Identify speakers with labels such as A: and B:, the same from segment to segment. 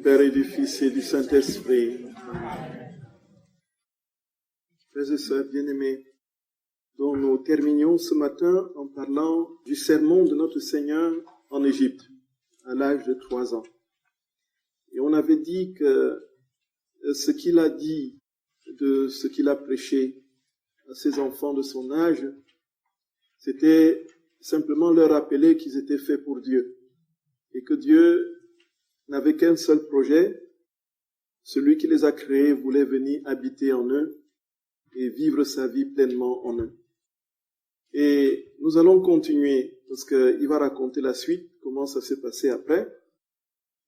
A: Père et du Fils et du Saint-Esprit. Frères et sœurs bien-aimés, dont nous terminions ce matin en parlant du sermon de notre Seigneur en Égypte, à l'âge de 3 ans. Et on avait dit que ce qu'il a dit, de ce qu'il a prêché à ses enfants de son âge, c'était simplement leur rappeler qu'ils étaient faits pour Dieu. Et que Dieu n'avait qu'un seul projet, celui qui les a créés voulait venir habiter en eux et vivre sa vie pleinement en eux. Et nous allons continuer, parce qu'il va raconter la suite, comment ça s'est passé après,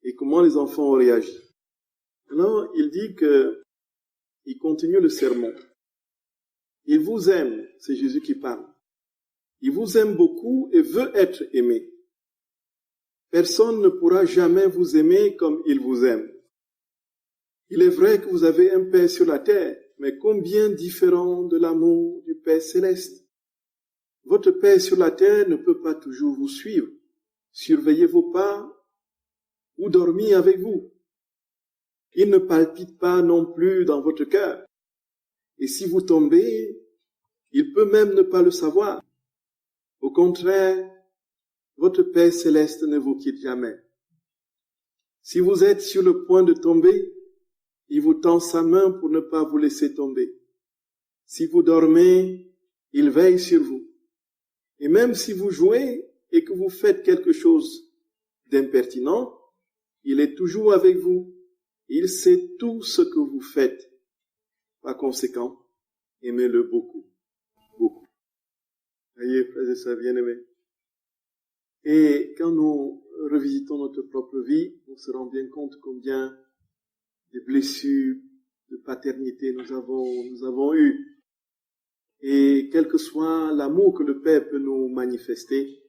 A: et comment les enfants ont réagi. Maintenant, il dit il continue le sermon. Il vous aime, c'est Jésus qui parle. Il vous aime beaucoup et veut être aimé. Personne ne pourra jamais vous aimer comme il vous aime. Il est vrai que vous avez un Père sur la terre, mais combien différent de l'amour du Père céleste. Votre Père sur la terre ne peut pas toujours vous suivre, surveiller vos pas ou dormir avec vous. Il ne palpite pas non plus dans votre cœur. Et si vous tombez, il peut même ne pas le savoir. Au contraire, votre Père céleste ne vous quitte jamais. Si vous êtes sur le point de tomber, il vous tend sa main pour ne pas vous laisser tomber. Si vous dormez, il veille sur vous. Et même si vous jouez et que vous faites quelque chose d'impertinent, il est toujours avec vous. Il sait tout ce que vous faites. Par conséquent, aimez-le beaucoup, beaucoup. Voyez, frères et sœurs bien-aimés. Et quand nous revisitons notre propre vie, on se rend bien compte combien de blessures de paternité nous avons eues. Et quel que soit l'amour que le Père peut nous manifester,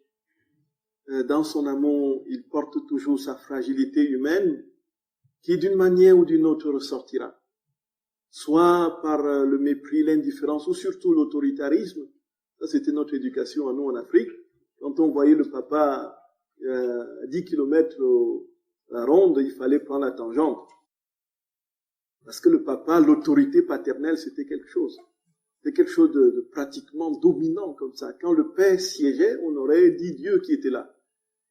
A: dans son amour, il porte toujours sa fragilité humaine qui d'une manière ou d'une autre ressortira. Soit par le mépris, l'indifférence ou surtout l'autoritarisme. Ça, c'était notre éducation à nous en Afrique. Quand on voyait le papa 10 km à la ronde, il fallait prendre la tangente. Parce que le papa, l'autorité paternelle, c'était quelque chose. C'était quelque chose de pratiquement dominant comme ça. Quand le père siégeait, on aurait dit Dieu qui était là.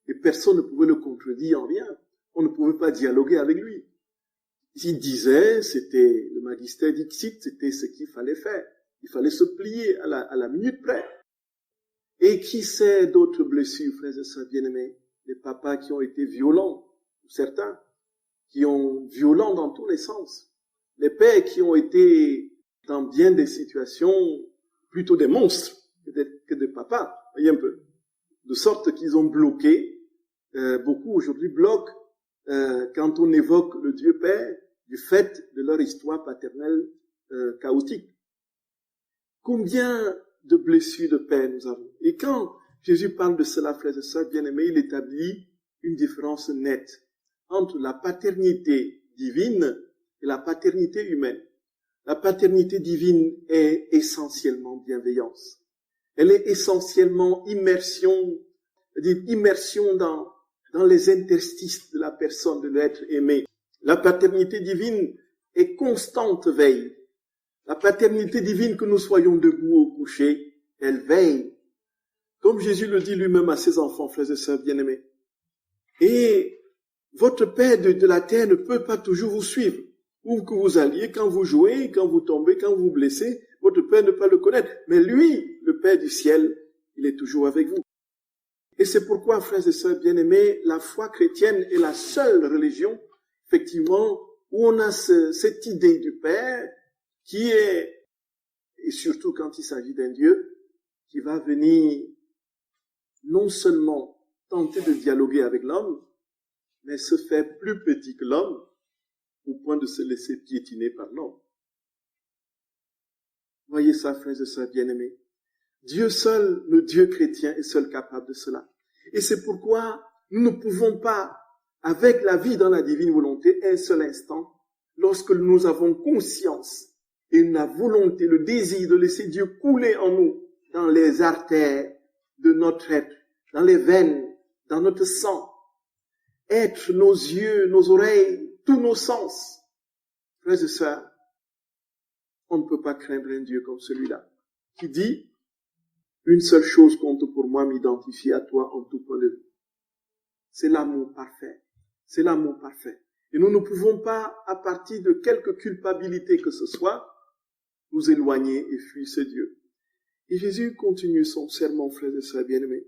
A: Et personne ne pouvait le contredire en rien. On ne pouvait pas dialoguer avec lui. S'il disait, c'était le magister dixit, c'était ce qu'il fallait faire. Il fallait se plier à la minute près. Et qui sait d'autres blessures, frères et sœurs bien-aimés? Les papas qui ont été violents, certains, qui ont violents dans tous les sens. Les pères qui ont été, dans bien des situations, plutôt des monstres que des papas. Voyez un peu. De sorte qu'ils ont bloqué, beaucoup aujourd'hui bloquent, quand on évoque le Dieu Père, du fait de leur histoire paternelle chaotique. Combien de blessures de père nous avons. Et quand Jésus parle de cela, frères et sœurs bien-aimés, il établit une différence nette entre la paternité divine et la paternité humaine. La paternité divine est essentiellement bienveillance. Elle est essentiellement immersion dans les interstices de la personne, de l'être aimé. La paternité divine est constante veille. La paternité divine, que nous soyons debout ou couchés, elle veille. Comme Jésus le dit lui-même à ses enfants, frères et sœurs bien-aimés. Et votre Père de la terre ne peut pas toujours vous suivre. Où que vous alliez, quand vous jouez, quand vous tombez, quand vous vous blessez, votre Père ne peut pas le connaître. Mais lui, le Père du ciel, il est toujours avec vous. Et c'est pourquoi, frères et sœurs bien-aimés, la foi chrétienne est la seule religion, effectivement, où on a cette idée du Père qui est, et surtout quand il s'agit d'un Dieu, qui va venir non seulement tenter de dialoguer avec l'homme, mais se faire plus petit que l'homme, au point de se laisser piétiner par l'homme. Voyez ça, frères et sœurs bien-aimés. Dieu seul, le Dieu chrétien, est seul capable de cela. Et c'est pourquoi nous ne pouvons pas, avec la vie dans la divine volonté, un seul instant, lorsque nous avons conscience et la volonté, le désir de laisser Dieu couler en nous, dans les artères de notre être, dans les veines, dans notre sang, être nos yeux, nos oreilles, tous nos sens. Frères et sœurs, on ne peut pas craindre un Dieu comme celui-là, qui dit, une seule chose compte pour moi, m'identifier à toi en tout point de vue. C'est l'amour parfait. C'est l'amour parfait. Et nous ne pouvons pas, à partir de quelque culpabilité que ce soit, nous éloigner et fuir ce Dieu. Et Jésus continue son sermon, frères et sœurs bien-aimés.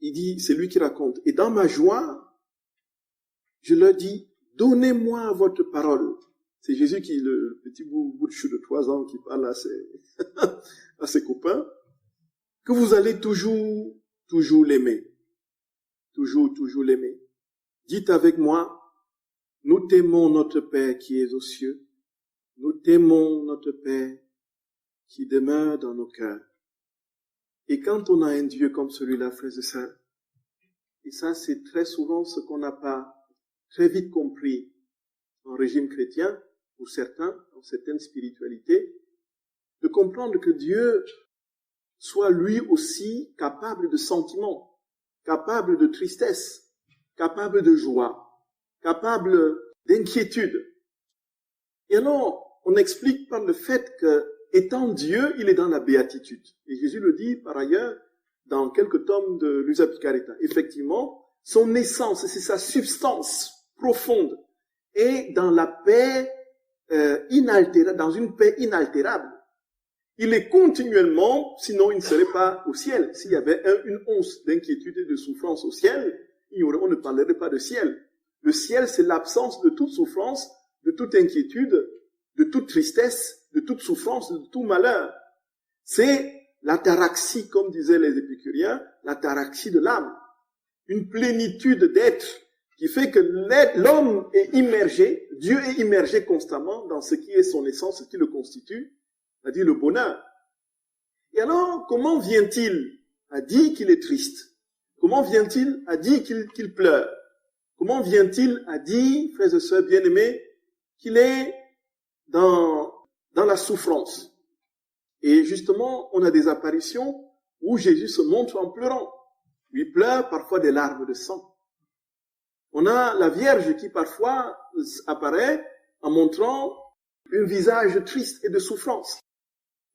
A: Il dit, c'est lui qui raconte, et dans ma joie, je leur dis, donnez-moi votre parole. C'est Jésus qui, le petit bout de chou de 3 ans, qui parle à ses copains, que vous allez toujours l'aimer. Toujours l'aimer. Dites avec moi, nous t'aimons notre Père qui est aux cieux. Nous t'aimons notre Père qui demeure dans nos cœurs. Et quand on a un Dieu comme celui-là, frères et sœurs, et ça c'est très souvent ce qu'on n'a pas très vite compris en régime chrétien, pour certains, dans certaines spiritualités, de comprendre que Dieu soit lui aussi capable de sentiments, capable de tristesse, capable de joie, capable d'inquiétude. Et alors, on explique par le fait que, étant Dieu, il est dans la béatitude. Et Jésus le dit par ailleurs dans quelques tomes de Luisa Picaretta. Effectivement, son essence, c'est sa substance profonde, est dans la paix inaltérable, dans une paix inaltérable. Il est continuellement, sinon il ne serait pas au ciel. S'il y avait une once d'inquiétude et de souffrance au ciel, on ne parlerait pas de ciel. Le ciel, c'est l'absence de toute souffrance, de toute inquiétude, de toute tristesse, de toute souffrance, de tout malheur. C'est l'ataraxie, comme disaient les épicuriens, l'ataraxie de l'âme. Une plénitude d'être qui fait que l'homme est immergé, Dieu est immergé constamment dans ce qui est son essence, ce qui le constitue, c'est-à-dire le bonheur. Et alors, comment vient-il à dire qu'il est triste? Comment vient-il à dire qu'il pleure? Comment vient-il à dire, frères et sœurs bien-aimés, qu'il est dans la souffrance? Et justement, on a des apparitions où Jésus se montre en pleurant. Il pleure parfois des larmes de sang. On a la Vierge qui parfois apparaît en montrant un visage triste et de souffrance.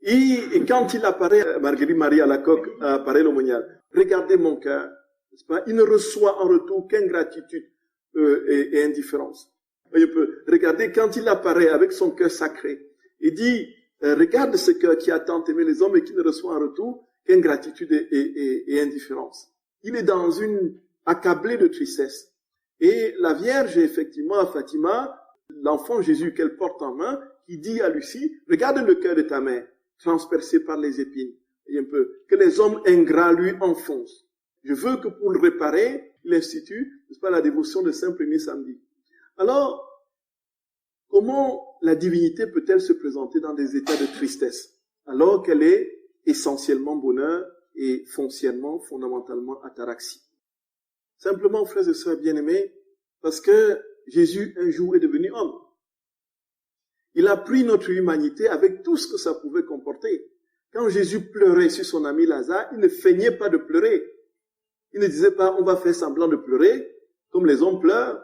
A: Et quand il apparaît, Marguerite Marie Alacoque apparaît l'aumônial. Regardez mon cœur, n'est-ce pas? Il ne reçoit en retour qu'ingratitude et indifférence. Regardez quand il apparaît avec son cœur sacré. Il dit, regarde ce cœur qui a tant aimé les hommes et qui ne reçoit en retour qu'ingratitude et indifférence. Il est dans une accablée de tristesse. Et la Vierge, effectivement, à Fatima, l'enfant Jésus qu'elle porte en main, qui dit à Lucie, regarde le cœur de ta mère, transpercé par les épines, et un peu, que les hommes ingrats lui enfoncent. Je veux que pour le réparer, il institue, n'est-ce pas, la dévotion de Saint Premier Samedi. Alors, comment la divinité peut-elle se présenter dans des états de tristesse, alors qu'elle est essentiellement bonheur et foncièrement, fondamentalement ataraxie? Simplement, frères et sœurs bien-aimés, parce que Jésus, un jour, est devenu homme. Il a pris notre humanité avec tout ce que ça pouvait comporter. Quand Jésus pleurait sur son ami Lazare, il ne feignait pas de pleurer. Il ne disait pas, on va faire semblant de pleurer, comme les hommes pleurent.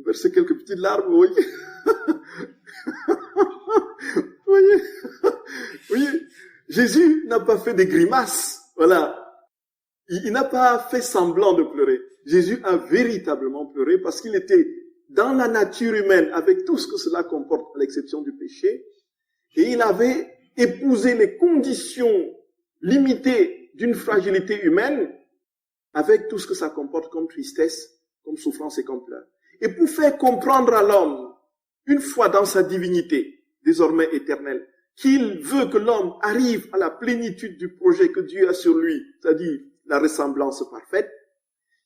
A: Verser quelques petites larmes, vous voyez. Vous voyez, Jésus n'a pas fait des grimaces. Voilà. Il n'a pas fait semblant de pleurer. Jésus a véritablement pleuré parce qu'il était dans la nature humaine avec tout ce que cela comporte, à l'exception du péché. Et il avait épousé les conditions limitées d'une fragilité humaine avec tout ce que ça comporte comme tristesse, comme souffrance et comme pleurs. Et pour faire comprendre à l'homme, une fois dans sa divinité, désormais éternelle, qu'il veut que l'homme arrive à la plénitude du projet que Dieu a sur lui, c'est-à-dire la ressemblance parfaite,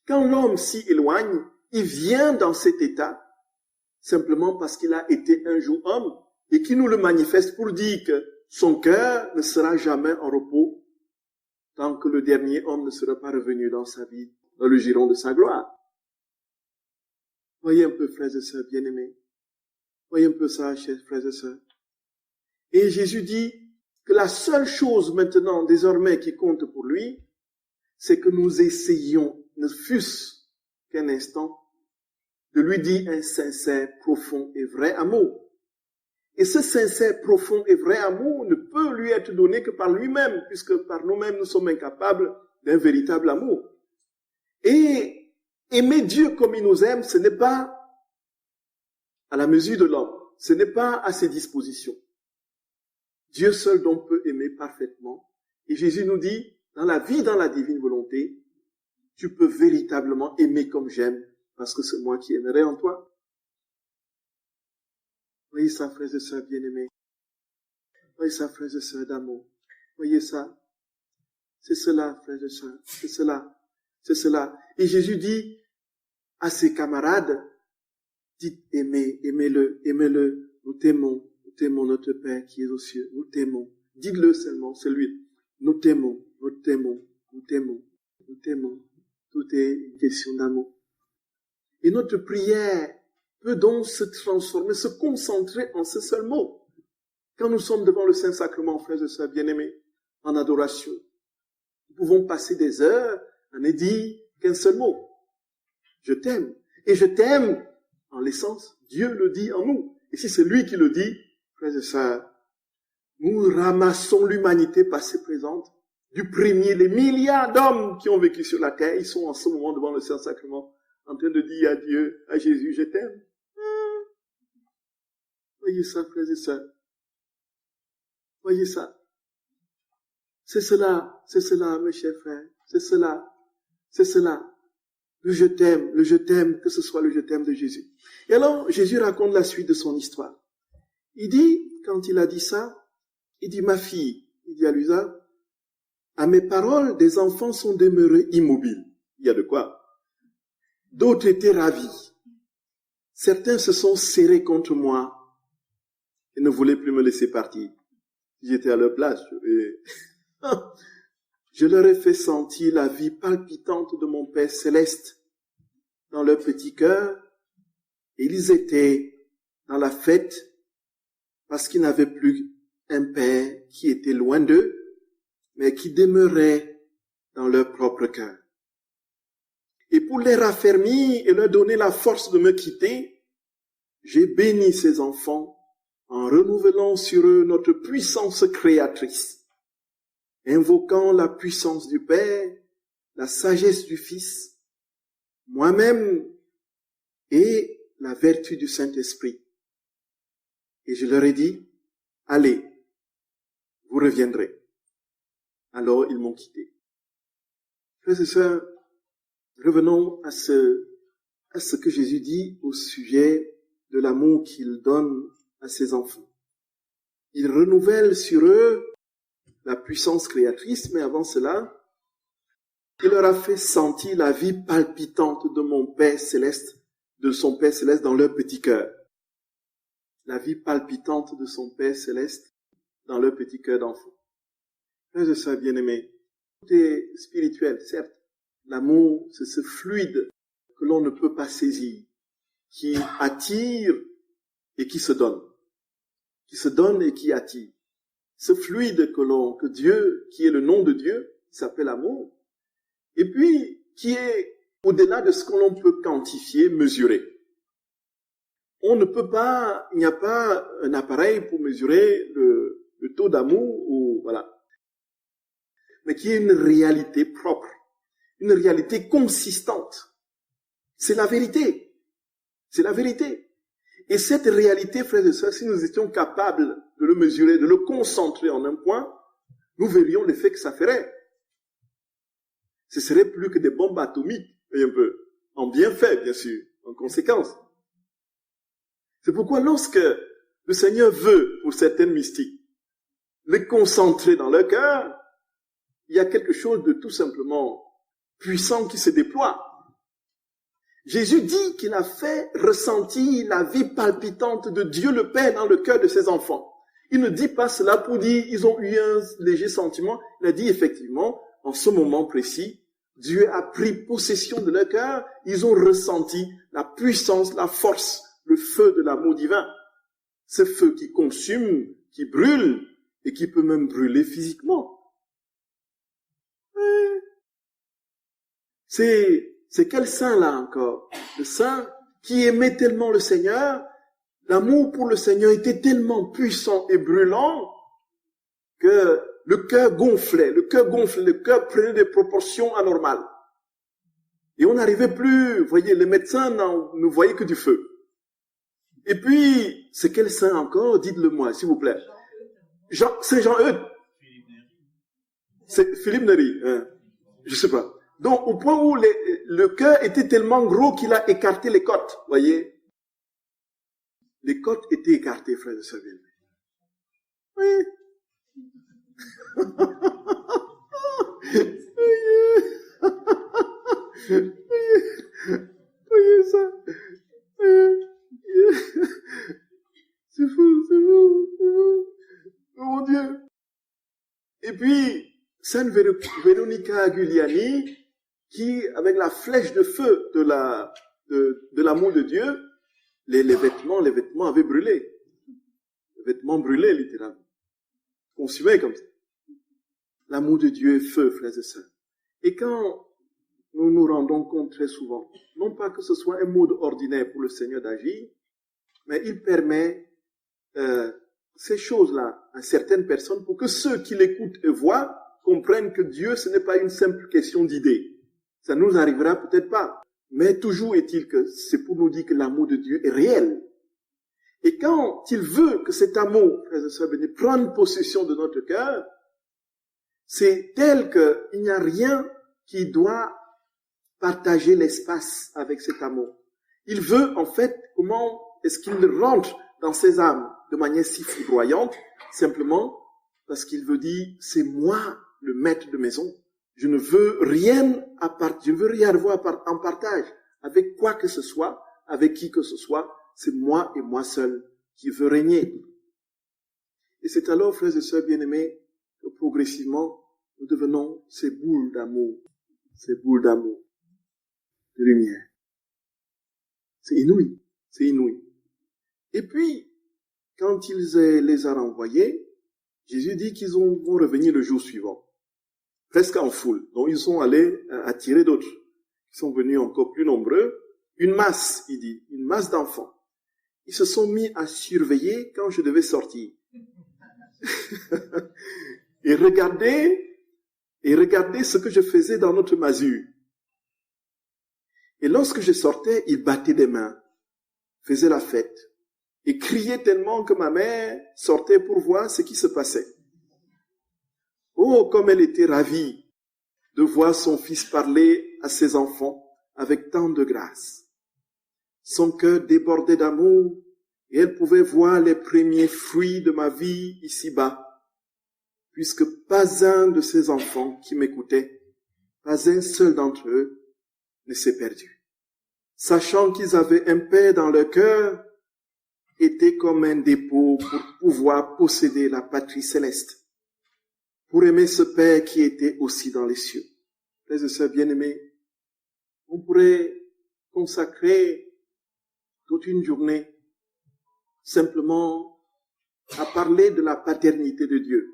A: quand l'homme s'y éloigne, il vient dans cet état simplement parce qu'il a été un jour homme et qui nous le manifeste pour dire que son cœur ne sera jamais en repos tant que le dernier homme ne sera pas revenu dans sa vie, dans le giron de sa gloire. Voyez un peu, frères et sœurs bien-aimés. Voyez un peu ça, chers frères et sœurs. Et Jésus dit que la seule chose maintenant, désormais, qui compte pour lui, c'est que nous essayions, ne fût-ce qu'un instant, de lui dire un sincère, profond et vrai amour. Et ce sincère, profond et vrai amour ne peut lui être donné que par lui-même, puisque par nous-mêmes, nous sommes incapables d'un véritable amour. Et aimer Dieu comme il nous aime, ce n'est pas à la mesure de l'homme, ce n'est pas à ses dispositions. Dieu seul donc peut aimer parfaitement. Et Jésus nous dit, dans la vie, dans la divine volonté, tu peux véritablement aimer comme j'aime, parce que c'est moi qui aimerai en toi. Voyez ça, frères et sœurs bien-aimés. Voyez ça, frères et sœurs d'amour. Voyez ça. C'est cela, frères et sœurs. C'est cela. C'est cela. Et Jésus dit à ses camarades, dites aimez, aimez-le, aimez-le. Nous t'aimons notre Père qui est aux cieux. Nous t'aimons. Dites-le seulement, c'est lui. Nous t'aimons, nous t'aimons, nous t'aimons, nous t'aimons. Tout est une question d'amour. Et notre prière peut donc se transformer, se concentrer en ce seul mot. Quand nous sommes devant le Saint-Sacrement, frères et sœurs bien-aimés, en adoration, nous pouvons passer des heures à ne dire qu'un seul mot. Je t'aime. Et je t'aime, en l'essence, Dieu le dit en nous. Et si c'est lui qui le dit, frères et sœurs, nous ramassons l'humanité passée présente, du premier, les milliards d'hommes qui ont vécu sur la terre, ils sont en ce moment devant le Saint-Sacrement, en train de dire à Dieu, à Jésus, je t'aime. Voyez ça, frères et sœurs. Voyez ça. C'est cela, mes chers frères. C'est cela. Le je t'aime, que ce soit le je t'aime de Jésus. Et alors, Jésus raconte la suite de son histoire. Il dit, quand il a dit ça, il dit, ma fille, il dit à Luisa, à mes paroles, des enfants sont demeurés immobiles. Il y a de quoi. D'autres étaient ravis. Certains se sont serrés contre moi et ne voulaient plus me laisser partir. J'étais à leur place. Je leur ai fait sentir la vie palpitante de mon Père céleste dans leur petit cœur. Et ils étaient dans la fête parce qu'ils n'avaient plus un Père qui était loin d'eux, mais qui demeurait dans leur propre cœur. Et pour les raffermir et leur donner la force de me quitter, j'ai béni ces enfants en renouvelant sur eux notre puissance créatrice, invoquant la puissance du Père, la sagesse du Fils, moi-même et la vertu du Saint-Esprit. Et je leur ai dit, allez, vous reviendrez. Alors ils m'ont quitté. Frères et sœurs, revenons à ce que Jésus dit au sujet de l'amour qu'il donne à ses enfants. Il renouvelle sur eux la puissance créatrice, mais avant cela, il leur a fait sentir la vie palpitante de mon Père céleste, de son Père céleste dans leur petit cœur. La vie palpitante de son Père céleste dans leur petit cœur d'enfant. Frères et sœurs bien-aimés, tout est spirituel, certes. L'amour, c'est ce fluide que l'on ne peut pas saisir, qui attire et qui se donne. Qui se donne et qui attire. Ce fluide que Dieu, qui est le nom de Dieu, qui s'appelle amour, et puis qui est au-delà de ce que l'on peut quantifier, mesurer. On ne peut pas, il n'y a pas un appareil pour mesurer le taux d'amour, ou voilà. Mais qui est une réalité propre, une réalité consistante. C'est la vérité. C'est la vérité. Et cette réalité, frères et sœurs, si nous étions capables de le mesurer, de le concentrer en un point, nous verrions l'effet que ça ferait. Ce serait plus que des bombes atomiques, un peu, en bien fait, bien sûr, en conséquence. C'est pourquoi lorsque le Seigneur veut, pour certaines mystiques, les concentrer dans leur cœur, il y a quelque chose de tout simplement puissant qui se déploie. Jésus dit qu'il a fait ressentir la vie palpitante de Dieu le Père dans le cœur de ses enfants. Il ne dit pas cela pour dire ils ont eu un léger sentiment. Il a dit effectivement, en ce moment précis, Dieu a pris possession de leur cœur. Ils ont ressenti la puissance, la force, le feu de l'amour divin. Ce feu qui consume, qui brûle et qui peut même brûler physiquement. C'est quel saint là encore? Le saint qui aimait tellement le Seigneur, l'amour pour le Seigneur était tellement puissant et brûlant que le cœur gonflait, le cœur prenait des proportions anormales. Et on n'arrivait plus, vous voyez, les médecins ne voyaient que du feu. Et puis, c'est quel saint encore? Dites-le-moi, s'il vous plaît. C'est Jean-Eudes. C'est Philippe Néri. Hein? Je sais pas. Donc, au point où le cœur était tellement gros qu'il a écarté les côtes, voyez. Les côtes étaient écartées, frères et sœurs. Oui. Voyez ça. C'est fou. Oh mon Dieu. Et puis, Sainte Véronica Giuliani, qui, avec la flèche de feu de l'amour de Dieu, les vêtements avaient brûlé. Les vêtements brûlaient, littéralement. Consumés comme ça. L'amour de Dieu est feu, frères et sœurs. Et quand nous nous rendons compte très souvent, non pas que ce soit un mode ordinaire pour le Seigneur d'agir, mais il permet ces choses-là à certaines personnes pour que ceux qui l'écoutent et voient comprennent que Dieu, ce n'est pas une simple question d'idée. Ça nous arrivera peut-être pas. Mais toujours est-il que c'est pour nous dire que l'amour de Dieu est réel. Et quand il veut que cet amour, frères et sœurs bénis, prenne possession de notre cœur, c'est tel qu'il n'y a rien qui doit partager l'espace avec cet amour. Il veut, en fait, comment est-ce qu'il rentre dans ses âmes de manière si foudroyante, simplement parce qu'il veut dire, c'est moi le maître de maison. Je ne veux rien avoir en partage avec quoi que ce soit, avec qui que ce soit. C'est moi et moi seul qui veux régner. Et c'est alors, frères et sœurs bien-aimés, que progressivement, nous devenons ces boules d'amour, de lumière. C'est inouï. Et puis, quand il les a renvoyés, Jésus dit qu'ils vont revenir le jour suivant, presque en foule. Donc ils sont allés attirer d'autres. Ils sont venus encore plus nombreux. Une masse, il dit, une masse d'enfants. Ils se sont mis à surveiller quand je devais sortir. et regarder ce que je faisais dans notre masure. Et lorsque je sortais, ils battaient des mains, faisaient la fête, et criaient tellement que ma mère sortait pour voir ce qui se passait. Oh, comme elle était ravie de voir son fils parler à ses enfants avec tant de grâce. Son cœur débordait d'amour, et elle pouvait voir les premiers fruits de ma vie ici-bas, puisque pas un de ces enfants qui m'écoutaient, pas un seul d'entre eux, ne s'est perdu. Sachant qu'ils avaient un Père dans leur cœur, était comme un dépôt pour pouvoir posséder la patrie céleste, pour aimer ce Père qui était aussi dans les cieux. Frères et sœurs bien-aimés, on pourrait consacrer toute une journée simplement à parler de la paternité de Dieu.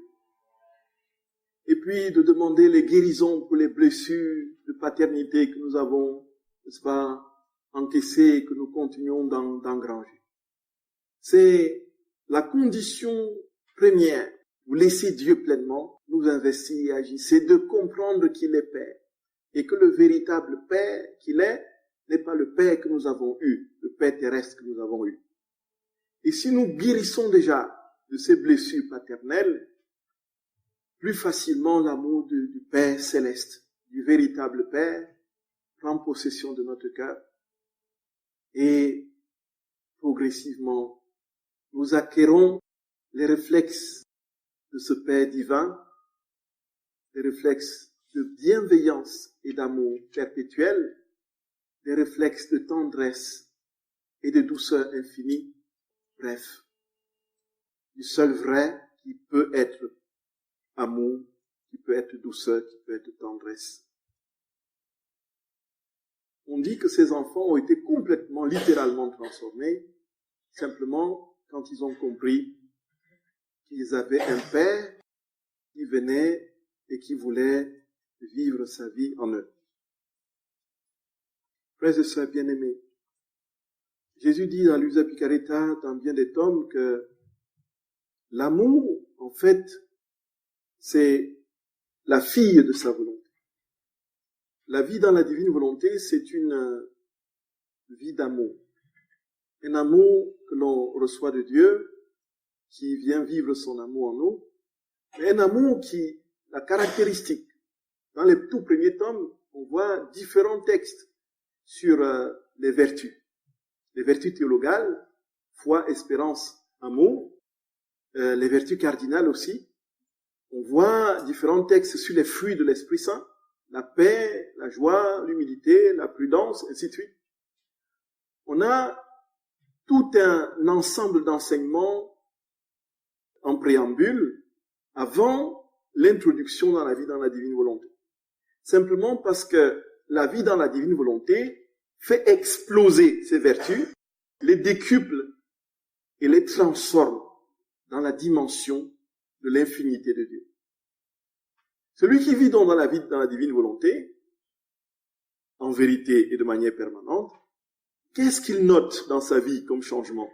A: Et puis de demander les guérisons pour les blessures de paternité que nous avons, n'est-ce pas, encaissées et que nous continuons d'engranger. C'est la condition première pour laisser Dieu pleinement nous investir et agir. C'est de comprendre qu'il est Père et que le véritable Père qu'il est n'est pas le Père que nous avons eu, le Père terrestre que nous avons eu. Et si nous guérissons déjà de ces blessures paternelles, plus facilement l'amour du Père céleste, du véritable Père, prend possession de notre cœur et progressivement nous acquérons les réflexes de ce Père divin, les réflexes de bienveillance et d'amour perpétuel, les réflexes de tendresse et de douceur infinie, bref, du seul vrai qui peut être amour, qui peut être douceur, qui peut être tendresse. On dit que ces enfants ont été complètement, littéralement transformés, simplement quand ils ont compris qu'ils avaient un Père qui venait et qui voulait vivre sa vie en eux. Frères et sœurs bien-aimés, Jésus dit à Luisa Picaretta, dans bien des tomes, que l'amour, en fait, c'est la fille de sa volonté. La vie dans la divine volonté, c'est une vie d'amour. Un amour que l'on reçoit de Dieu, qui vient vivre son amour en nous, mais un amour qui, la caractéristique. Dans les tout premiers tomes, on voit différents textes sur les vertus. Les vertus théologales, foi, espérance, amour, les vertus cardinales aussi. On voit différents textes sur les fruits de l'Esprit Saint, la paix, la joie, l'humilité, la prudence, ainsi de suite. On a tout un ensemble d'enseignements en préambule avant l'introduction dans la vie dans la divine volonté. Simplement parce que la vie dans la divine volonté fait exploser ces vertus, les décuple et les transforme dans la dimension de l'infinité de Dieu. Celui qui vit donc dans la vie dans la divine volonté, en vérité et de manière permanente, qu'est-ce qu'il note dans sa vie comme changement?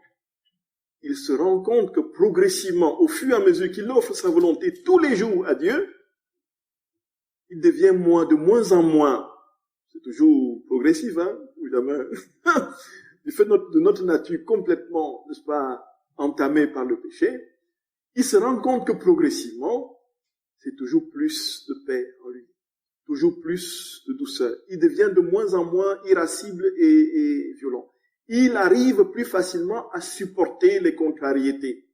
A: Il se rend compte que progressivement, au fur et à mesure qu'il offre sa volonté tous les jours à Dieu, il devient de moins en moins, c'est toujours progressif, ou jamais, du fait de notre nature complètement, n'est-ce pas, entamée par le péché, il se rend compte que progressivement, c'est toujours plus de paix en lui, toujours plus de douceur. Il devient de moins en moins irascible et violent. Il arrive plus facilement à supporter les contrariétés,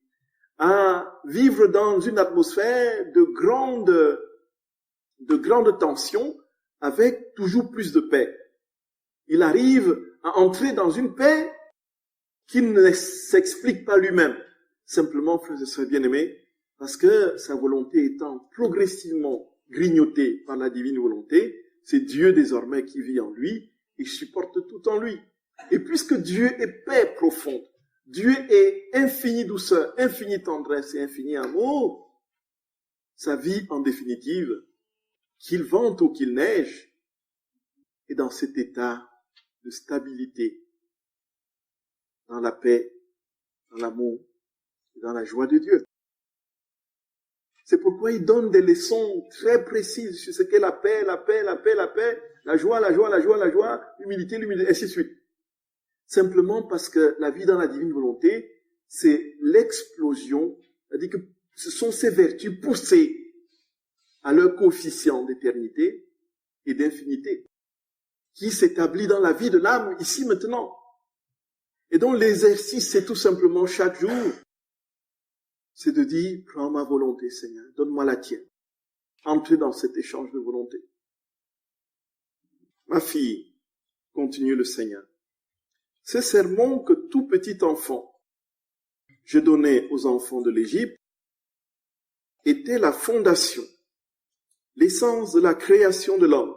A: à vivre dans une atmosphère de grande tension avec toujours plus de paix. Il arrive à entrer dans une paix qui ne s'explique pas lui-même. Simplement, frères et sœurs bien-aimés, parce que sa volonté étant progressivement grignotée par la divine volonté, c'est Dieu désormais qui vit en lui et supporte tout en lui. Et puisque Dieu est paix profonde, Dieu est infinie douceur, infinie tendresse et infini amour, sa vie en définitive, qu'il vente ou qu'il neige, est dans cet état de stabilité, dans la paix, dans l'amour et dans la joie de Dieu. C'est pourquoi il donne des leçons très précises sur ce qu'est la paix, la paix, la paix, la paix, la joie, la joie, la joie, la joie, l'humilité, l'humilité, ainsi de suite. Simplement parce que la vie dans la divine volonté, c'est l'explosion, c'est-à-dire que ce sont ces vertus poussées à leur coefficient d'éternité et d'infinité, qui s'établit dans la vie de l'âme, ici, maintenant. Et donc l'exercice, c'est tout simplement chaque jour, c'est de dire, prends ma volonté, Seigneur, donne-moi la tienne. Entrez dans cet échange de volonté. Ma fille, continue le Seigneur, ces sermons que tout petit enfant je donnais aux enfants de l'Égypte étaient la fondation, l'essence de la création de l'homme.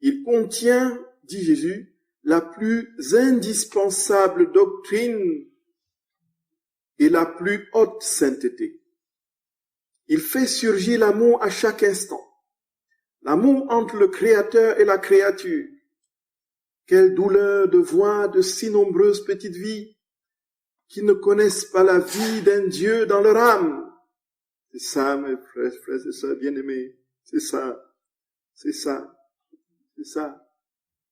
A: Il contient, dit Jésus, la plus indispensable doctrine et la plus haute sainteté. Il fait surgir l'amour à chaque instant, l'amour entre le Créateur et la créature. Quelle douleur de voir de si nombreuses petites vies qui ne connaissent pas la vie d'un Dieu dans leur âme. C'est ça, mes frères et sœurs bien-aimés. C'est ça. C'est ça. C'est ça.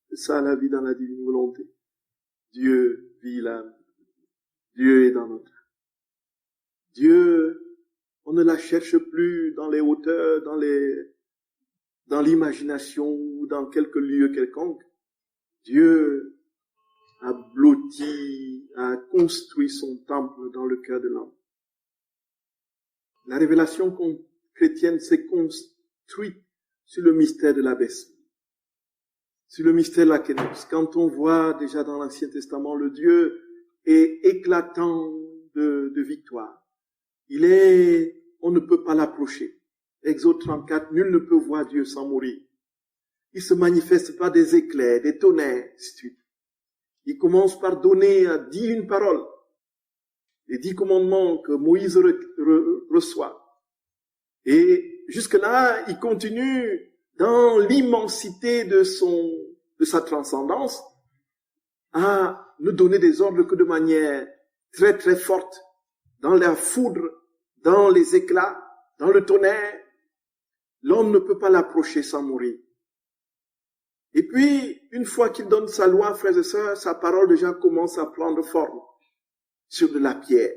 A: C'est ça la vie dans la divine volonté. Dieu vit l'âme. Dieu est dans notre âme. Dieu, on ne la cherche plus dans les hauteurs, dans l'imagination ou dans quelque lieu quelconque. Dieu a blotti, a construit son temple dans le cœur de l'homme. La révélation chrétienne s'est construite sur le mystère de l'abaissement, sur le mystère de la kénose. Quand on voit déjà dans l'Ancien Testament, le Dieu est éclatant de victoire. On ne peut pas l'approcher. Exode 34, nul ne peut voir Dieu sans mourir. Il se manifeste par des éclairs, des tonnerres, etc. Il commence par dire une parole. Les 10 commandements que Moïse reçoit. Et jusque-là, il continue dans l'immensité de sa transcendance à ne donner des ordres que de manière très très forte, dans la foudre, dans les éclats, dans le tonnerre. L'homme ne peut pas l'approcher sans mourir. Et puis, une fois qu'il donne sa loi, frères et sœurs, sa parole déjà commence à prendre forme sur de la pierre.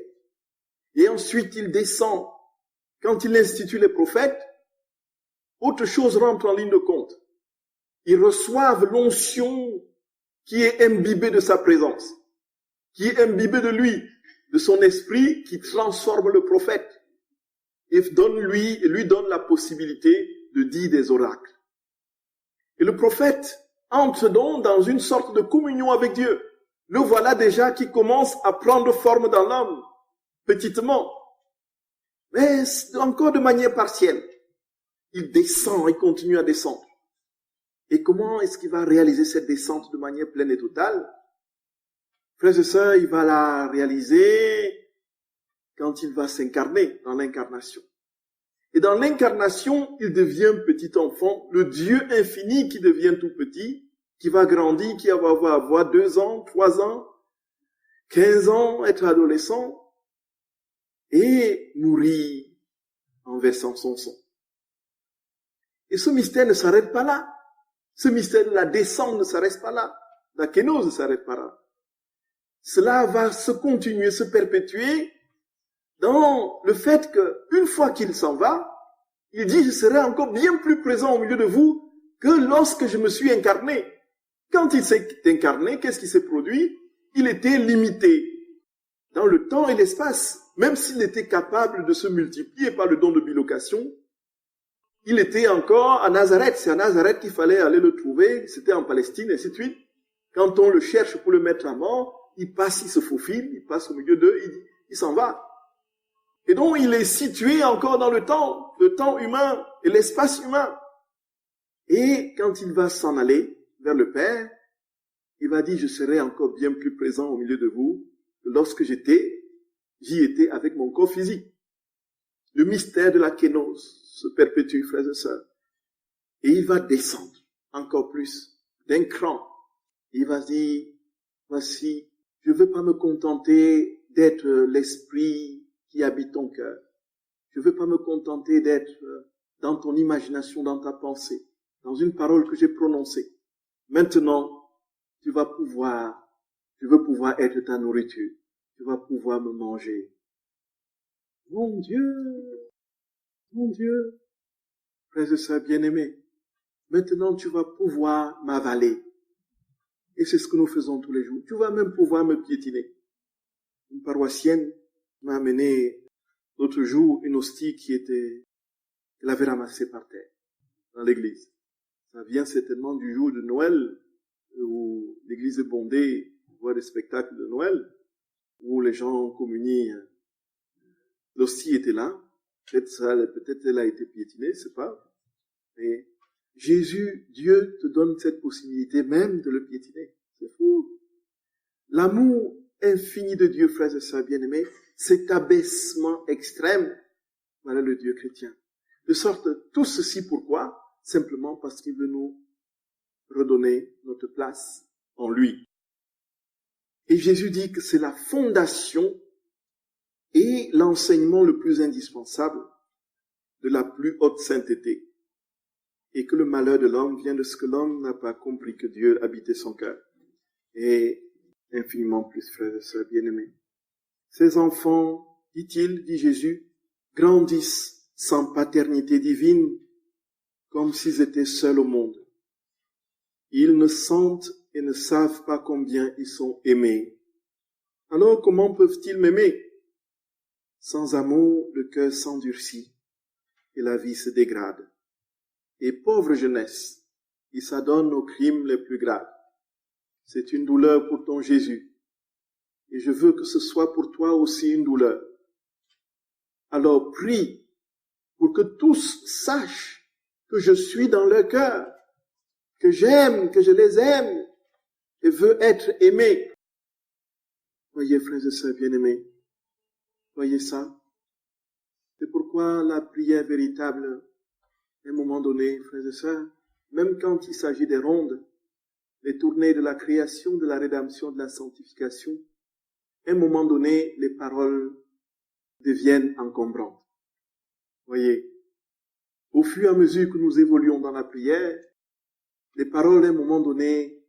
A: Et ensuite, il descend. Quand il institue les prophètes, autre chose rentre en ligne de compte. Ils reçoivent l'onction qui est imbibée de sa présence, qui est imbibée de lui, de son esprit qui transforme le prophète et lui donne la possibilité de dire des oracles. Et le prophète entre donc dans une sorte de communion avec Dieu. Le voilà déjà qui commence à prendre forme dans l'homme, petitement, mais encore de manière partielle. Il descend, il continue à descendre. Et comment est-ce qu'il va réaliser cette descente de manière pleine et totale? Frères et sœurs, il va la réaliser quand il va s'incarner dans l'incarnation. Et dans l'incarnation, il devient petit enfant, le Dieu infini qui devient tout petit, qui va grandir, qui va avoir 2 ans, 3 ans, 15 ans, être adolescent, et mourir en versant son sang. Et ce mystère ne s'arrête pas là. Ce mystère de la descente ne s'arrête pas là. La kénose ne s'arrête pas là. Cela va se continuer, se perpétuer dans le fait qu'une fois qu'il s'en va, il dit « Je serai encore bien plus présent au milieu de vous que lorsque je me suis incarné ». Quand il s'est incarné, qu'est-ce qui s'est produit? Il était limité dans le temps et l'espace. Même s'il était capable de se multiplier par le don de bilocation, il était encore à Nazareth. C'est à Nazareth qu'il fallait aller le trouver. C'était en Palestine, et ainsi de suite. Quand on le cherche pour le mettre à mort, il passe, il se faufile, il passe au milieu d'eux, il s'en va. Et donc, il est situé encore dans le temps humain et l'espace humain. Et quand il va s'en aller vers le Père, il va dire, je serai encore bien plus présent au milieu de vous que lorsque j'y étais avec mon corps physique. Le mystère de la kénose se perpétue, frères et sœurs. Et il va descendre encore plus, d'un cran. Il va dire, voici, je ne veux pas me contenter d'être l'esprit qui habite ton cœur. Je ne veux pas me contenter d'être dans ton imagination, dans ta pensée, dans une parole que j'ai prononcée. Maintenant, je veux pouvoir être ta nourriture. Tu vas pouvoir me manger. Mon Dieu, frères et sœurs bien-aimés, maintenant tu vas pouvoir m'avaler. Et c'est ce que nous faisons tous les jours. Tu vas même pouvoir me piétiner. Une paroissienne m'a amené l'autre jour une hostie qu'elle avait ramassée par terre dans l'église. Ça vient certainement du jour de Noël où l'église est bondée pour voir des spectacles de Noël où les gens communient. L'hostie était là. Peut-être elle a été piétinée, je sais pas. Mais Jésus, Dieu te donne cette possibilité même de le piétiner. C'est fou. L'amour infini de Dieu, frères et sœurs bien-aimés, cet abaissement extrême, voilà le Dieu chrétien. De sorte, tout ceci pourquoi? Simplement parce qu'il veut nous redonner notre place en lui. Et Jésus dit que c'est la fondation et l'enseignement le plus indispensable de la plus haute sainteté. Et que le malheur de l'homme vient de ce que l'homme n'a pas compris que Dieu habitait son cœur. Et infiniment plus, frères et sœurs bien-aimés. Ces enfants, dit Jésus, grandissent sans paternité divine, comme s'ils étaient seuls au monde. Ils ne sentent et ne savent pas combien ils sont aimés. Alors comment peuvent-ils m'aimer? Sans amour, le cœur s'endurcit et la vie se dégrade. Et pauvre jeunesse, ils s'adonnent aux crimes les plus graves. C'est une douleur pour ton Jésus. Et je veux que ce soit pour toi aussi une douleur. Alors prie pour que tous sachent que je suis dans leur cœur, que j'aime, que je les aime et veux être aimé. Voyez, frères et sœurs bien-aimés, voyez ça. C'est pourquoi la prière véritable, à un moment donné, frères et sœurs, même quand il s'agit des rondes, les tournées de la création, de la rédemption, de la sanctification, à un moment donné, les paroles deviennent encombrantes. Voyez, au fur et à mesure que nous évoluons dans la prière, les paroles, à un moment donné,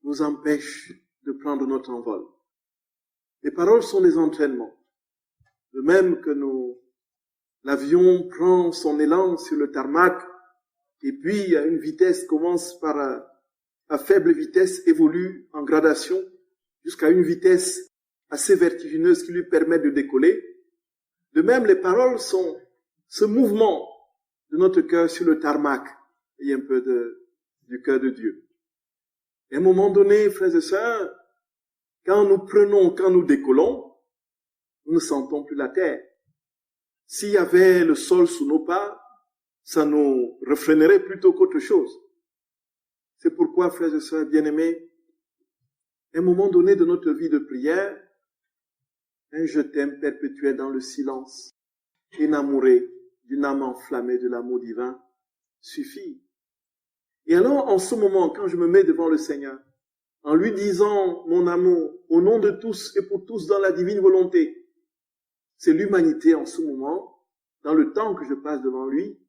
A: nous empêchent de prendre notre envol. Les paroles sont des entraînements. De même que l'avion prend son élan sur le tarmac, et puis à une vitesse commence par à faible vitesse, évolue en gradation jusqu'à une vitesse assez vertigineuse qui lui permet de décoller. De même, les paroles sont ce mouvement de notre cœur sur le tarmac, et un peu du cœur de Dieu. Et à un moment donné, frères et sœurs, quand nous décollons, nous ne sentons plus la terre. S'il y avait le sol sous nos pas, ça nous refrénerait plutôt qu'autre chose. C'est pourquoi, frères et sœurs bien-aimés, à un moment donné de notre vie de prière, un je t'aime perpétuel dans le silence, énamouré d'une âme enflammée de l'amour divin, suffit. Et alors, en ce moment, quand je me mets devant le Seigneur, en lui disant mon amour, au nom de tous et pour tous dans la divine volonté, c'est l'humanité en ce moment, dans le temps que je passe devant lui,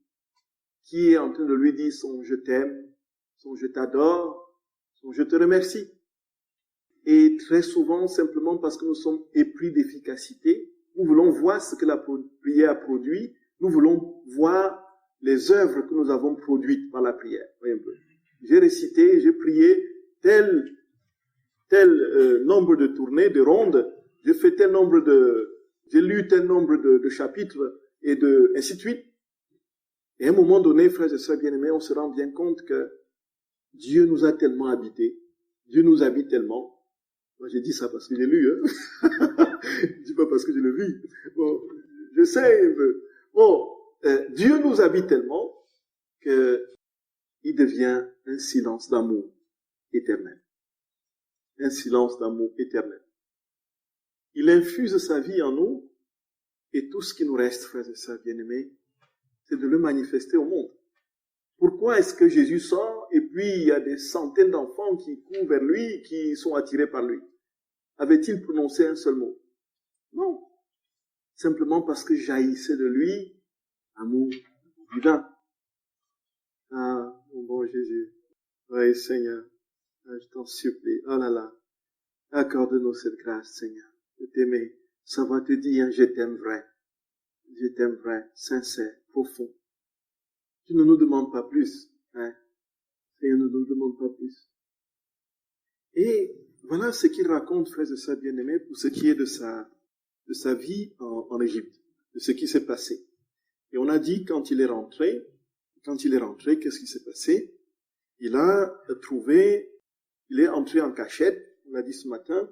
A: qui est en train de lui dire son je t'aime, son je t'adore, son je te remercie. Et très souvent, simplement parce que nous sommes épris d'efficacité, nous voulons voir ce que la prière a produit, nous voulons voir les œuvres que nous avons produites par la prière. Voyez un peu. J'ai récité, j'ai prié tel nombre de tournées, de rondes, j'ai fait j'ai lu tel nombre de chapitres, et ainsi de suite. Et à un moment donné, frères et sœurs bien-aimés, on se rend bien compte que Dieu nous a tellement habités, Dieu nous habite tellement. Moi, j'ai dit ça parce que j'ai lu, hein. Je dis pas parce que je le vis. Bon, je sais un peu. Bon, Dieu nous habite tellement que il devient un silence d'amour éternel. Un silence d'amour éternel. Il infuse sa vie en nous, et tout ce qui nous reste, frères et sœurs bien-aimés, c'est de le manifester au monde. Pourquoi est-ce que Jésus sort, et puis il y a des centaines d'enfants qui courent vers lui, qui sont attirés par lui? Avait-il prononcé un seul mot? Non. Simplement parce que jaillissait de lui amour divin. Ah, mon bon Jésus. Oui, Seigneur. Je t'en supplie. Oh là là. Accorde-nous cette grâce, Seigneur, de t'aimer. Ça va te dire, je t'aime vrai. Je t'aime vrai, sincère, profond. Tu ne nous demandes pas plus, hein. Seigneur ne nous demande pas plus. Et voilà ce qu'il raconte, frères et sœurs bien-aimés, pour ce qui est de sa vie en Égypte, de ce qui s'est passé. Et on a dit, quand il est rentré, qu'est-ce qui s'est passé? Il est entré en cachette, on l'a dit ce matin,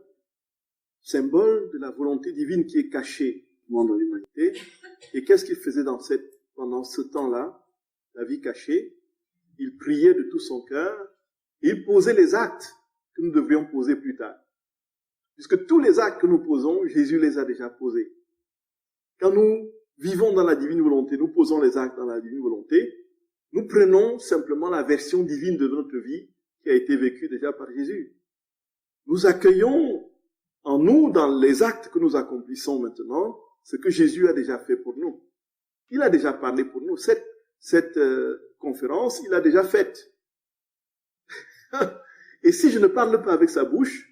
A: symbole de la volonté divine qui est cachée dans l'humanité. Et qu'est-ce qu'il faisait pendant ce temps-là, la vie cachée? Il priait de tout son cœur, et il posait les actes que nous devrions poser plus tard. Puisque tous les actes que nous posons, Jésus les a déjà posés. Quand nous vivons dans la divine volonté, nous posons les actes dans la divine volonté, nous prenons simplement la version divine de notre vie qui a été vécue déjà par Jésus. Nous accueillons en nous, dans les actes que nous accomplissons maintenant, ce que Jésus a déjà fait pour nous. Il a déjà parlé pour nous. Cette conférence, il a déjà faite. Et si je ne parle pas avec sa bouche,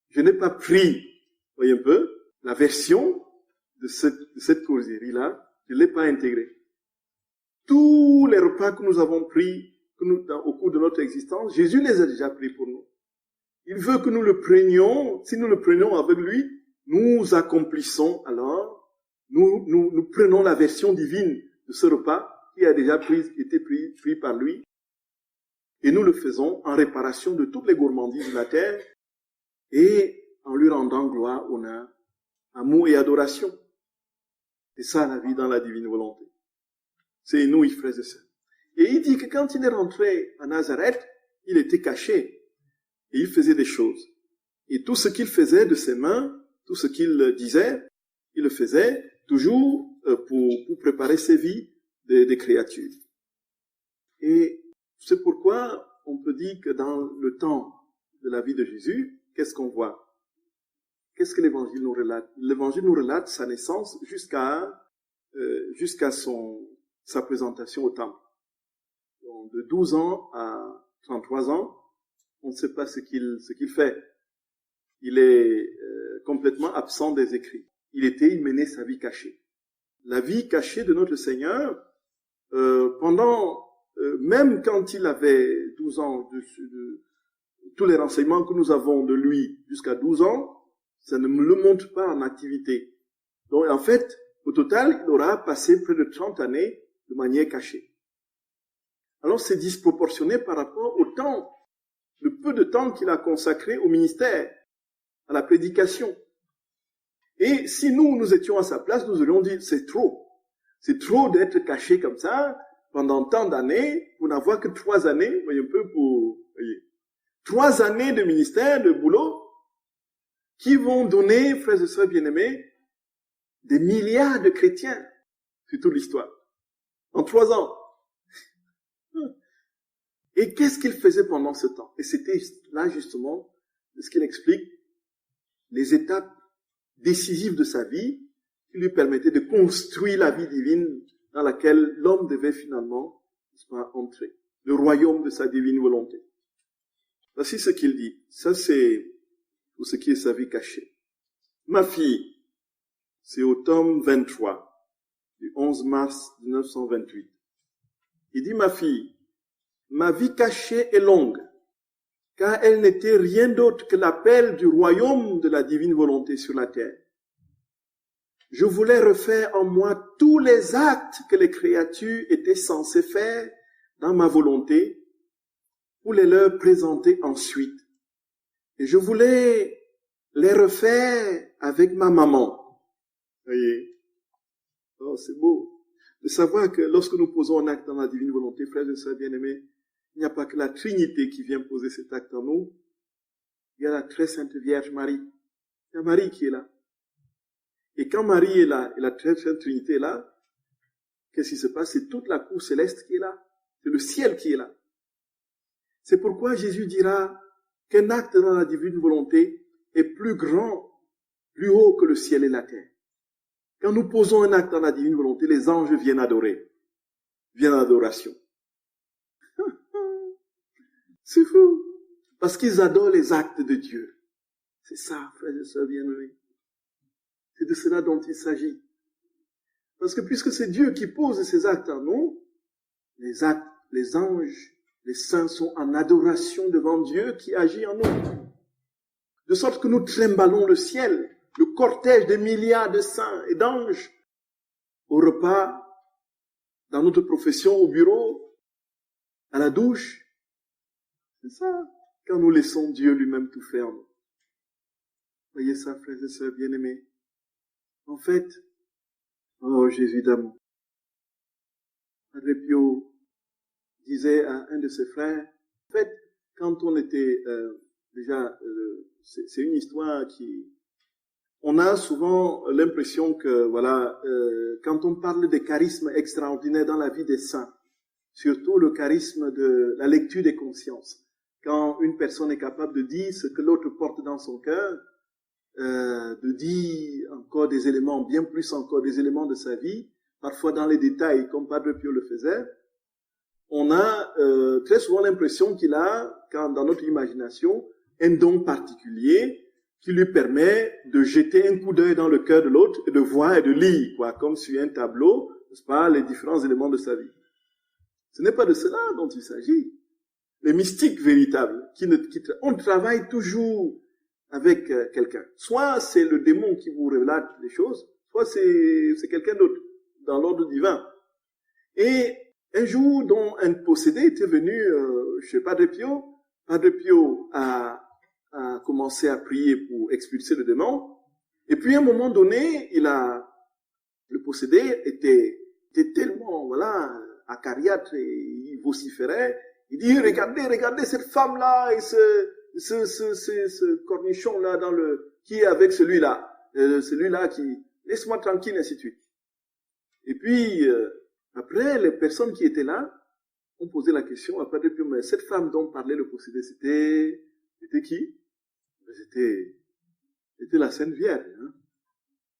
A: je n'ai pas pris, voyez un peu, la version de cette causerie-là, je ne l'ai pas intégrée. Tous les repas que nous avons pris au cours de notre existence, Jésus les a déjà pris pour nous. Il veut que nous le prenions, si nous le prenons avec lui, nous accomplissons alors, nous prenons la version divine de ce repas qui a déjà été pris par lui, et nous le faisons en réparation de toutes les gourmandises de la terre, et en lui rendant gloire, honneur, amour et adoration. C'est ça la vie dans la divine volonté. C'est inouï, frères et sœurs. Et il dit que quand il est rentré à Nazareth, il était caché. Et il faisait des choses. Et tout ce qu'il faisait de ses mains, tout ce qu'il disait, il le faisait toujours pour préparer ses vies des créatures. Et c'est pourquoi on peut dire que dans le temps de la vie de Jésus, qu'est-ce qu'on voit? Qu'est-ce que l'Évangile nous relate? L'Évangile nous relate sa naissance jusqu'à sa présentation au temple. Donc, de 12 ans à 33 ans, on ne sait pas ce qu'il fait. Il est complètement absent des écrits. Il menait sa vie cachée. La vie cachée de notre Seigneur, même quand il avait 12 ans, tous les renseignements que nous avons de lui jusqu'à 12 ans, ça ne me le montre pas en activité. Donc, en fait, au total, il aura passé près de 30 années de manière cachée. Alors, c'est disproportionné par rapport au temps, le peu de temps qu'il a consacré au ministère, à la prédication. Et si nous étions à sa place, nous aurions dit, c'est trop. C'est trop d'être caché comme ça pendant tant d'années pour n'avoir que 3 années, voyez un peu voyez, 3 années de ministère, de boulot, qui vont donner, frères et sœurs bien-aimés, des milliards de chrétiens sur toute l'histoire. En 3 ans. Et qu'est-ce qu'il faisait pendant ce temps? Et c'était là, justement, ce qu'il explique, les étapes décisives de sa vie qui lui permettaient de construire la vie divine dans laquelle l'homme devait finalement entrer. Le royaume de sa divine volonté. Voici ce qu'il dit. Ça, c'est pour ce qui est sa vie cachée. Ma fille, c'est au tome 23, du 11 mars 1928. Il dit, ma fille, ma vie cachée est longue, car elle n'était rien d'autre que l'appel du royaume de la divine volonté sur la terre. Je voulais refaire en moi tous les actes que les créatures étaient censées faire dans ma volonté pour les leur présenter ensuite. Et je voulais les refaire avec ma maman. Voyez? Oh, c'est beau de savoir que lorsque nous posons un acte dans la divine volonté, frères et sœurs bien-aimés, il n'y a pas que la Trinité qui vient poser cet acte en nous. Il y a la très sainte Vierge Marie. Il y a Marie qui est là. Et quand Marie est là, et la très sainte Trinité est là, qu'est-ce qui se passe? C'est toute la cour céleste qui est là. C'est le ciel qui est là. C'est pourquoi Jésus dira qu'un acte dans la divine volonté est plus grand, plus haut que le ciel et la terre. Quand nous posons un acte dans la divine volonté, les anges viennent adorer. Viennent en adoration. C'est fou. Parce qu'ils adorent les actes de Dieu. C'est ça, frères et sœurs bien-aimés. C'est de cela dont il s'agit. Parce que puisque c'est Dieu qui pose ces actes en nous, les actes, les anges, les saints sont en adoration devant Dieu qui agit en nous. De sorte que nous trimballons le ciel, le cortège des milliards de saints et d'anges, au repas, dans notre profession, au bureau, à la douche. C'est ça, quand nous laissons Dieu lui-même tout faire en nous. Voyez ça, frères et sœurs bien-aimés. En fait, oh Jésus d'amour. Padre Pio disait à un de ses frères, en fait, quand on était c'est une histoire qui... On a souvent l'impression que, voilà, quand on parle des charismes extraordinaires dans la vie des saints, surtout le charisme de la lecture des consciences, quand une personne est capable de dire ce que l'autre porte dans son cœur, de dire encore des éléments, bien plus encore des éléments de sa vie, parfois dans les détails, comme Padre Pio le faisait, on a très souvent l'impression qu'il a, dans notre imagination, un don particulier qui lui permet de jeter un coup d'œil dans le cœur de l'autre et de voir et de lire, quoi, comme sur un tableau, n'est-ce pas, les différents éléments de sa vie. Ce n'est pas de cela dont il s'agit. Les mystiques véritables, on travaille toujours avec quelqu'un. Soit c'est le démon qui vous relate les choses, soit c'est quelqu'un d'autre, dans l'ordre divin. Et un jour, dont un possédé était venu chez Padre Pio a commencé à prier pour expulser le démon, et puis à un moment donné, le possédé était tellement, voilà, acariâtre, et il vociférait, il dit, regardez cette femme-là, et ce cornichon-là qui est avec celui-là qui, laisse-moi tranquille, ainsi de suite. Et puis, après, les personnes qui étaient là on posait la question à Padre Pio, mais cette femme dont parlait le possédé, c'était qui? C'était la Sainte Vierge. Hein?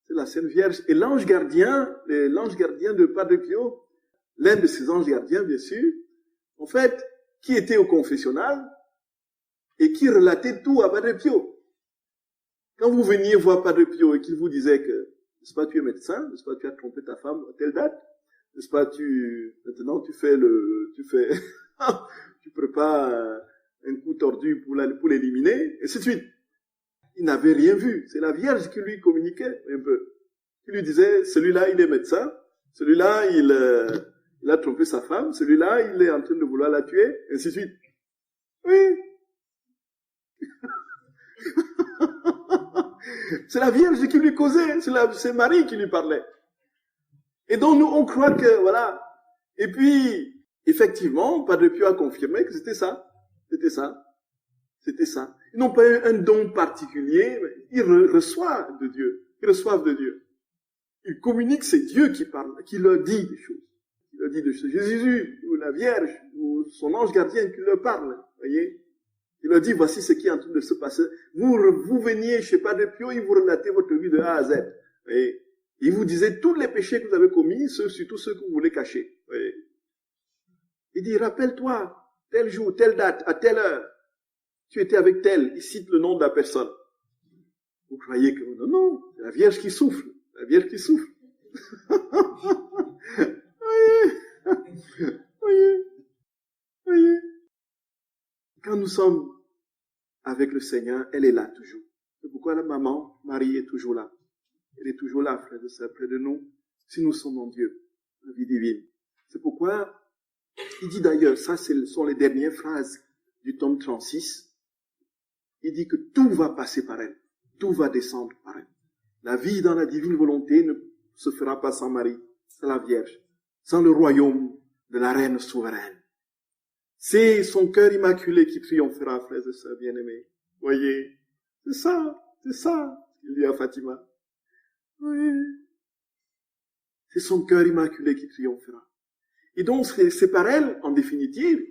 A: C'est la Sainte Vierge. Et l'ange gardien de Padre Pio, l'un de ses anges gardiens, bien sûr, en fait, qui était au confessionnal et qui relatait tout à Padre Pio. Quand vous veniez voir Padre Pio et qu'il vous disait que, n'est-ce pas, tu es médecin, n'est-ce pas, tu as trompé ta femme à telle date, n'est-ce pas, maintenant tu prépares un coup tordu pour l'éliminer, et ainsi de suite. Il n'avait rien vu. C'est la Vierge qui lui communiquait un peu. Qui lui disait, celui-là, il est médecin, celui-là, il a trompé sa femme, celui-là, il est en train de vouloir la tuer, et ainsi de suite. Oui. C'est la Vierge qui lui causait, c'est Marie qui lui parlait. Et donc nous, on croit que, voilà. Et puis, effectivement, Padre Pio a confirmé que c'était ça. C'était ça. C'était ça. Ils n'ont pas eu un don particulier, mais ils reçoivent de Dieu. Ils reçoivent de Dieu. Ils communiquent, c'est Dieu qui parle, qui leur dit des choses. Qui leur dit des choses. Jésus, ou la Vierge, ou son ange gardien qui leur parle. Voyez? Il leur dit, voici ce qui est en train de se passer. Vous veniez chez Padre Pio, il vous relatait votre vie de A à Z. Voyez? Il vous disait tous les péchés que vous avez commis, surtout ceux que vous voulez cacher. Voyez? Il dit, rappelle-toi, tel jour, telle date, à telle heure, tu étais avec tel, il cite le nom de la personne. Vous croyez que non, c'est la Vierge qui souffle. La Vierge qui souffle. Voyez. Quand nous sommes avec le Seigneur, elle est là toujours. C'est pourquoi la maman, Marie, est toujours là. Elle est toujours là, frères et sœurs, près de nous, si nous sommes en Dieu, la vie divine. C'est pourquoi, il dit d'ailleurs, ça ce sont les dernières phrases du tome 36, il dit que tout va passer par elle, tout va descendre par elle. La vie dans la divine volonté ne se fera pas sans Marie, c'est la Vierge, sans le royaume de la reine souveraine. C'est son cœur immaculé qui triomphera, frères et sœurs bien-aimés. Voyez, c'est ça qu'il dit à Fatima. Oui. C'est son cœur immaculé qui triomphera. Et donc, c'est par elle, en définitive,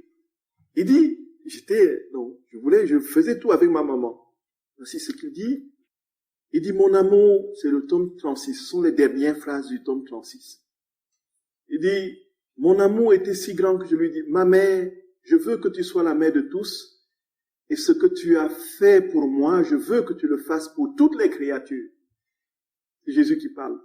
A: il dit, je faisais tout avec ma maman. Voici ce qu'il dit. Il dit, mon amour, c'est le tome 36, ce sont les dernières phrases du tome 36. Il dit, mon amour était si grand que je lui dis, ma mère, je veux que tu sois la mère de tous, et ce que tu as fait pour moi, je veux que tu le fasses pour toutes les créatures. C'est Jésus qui parle.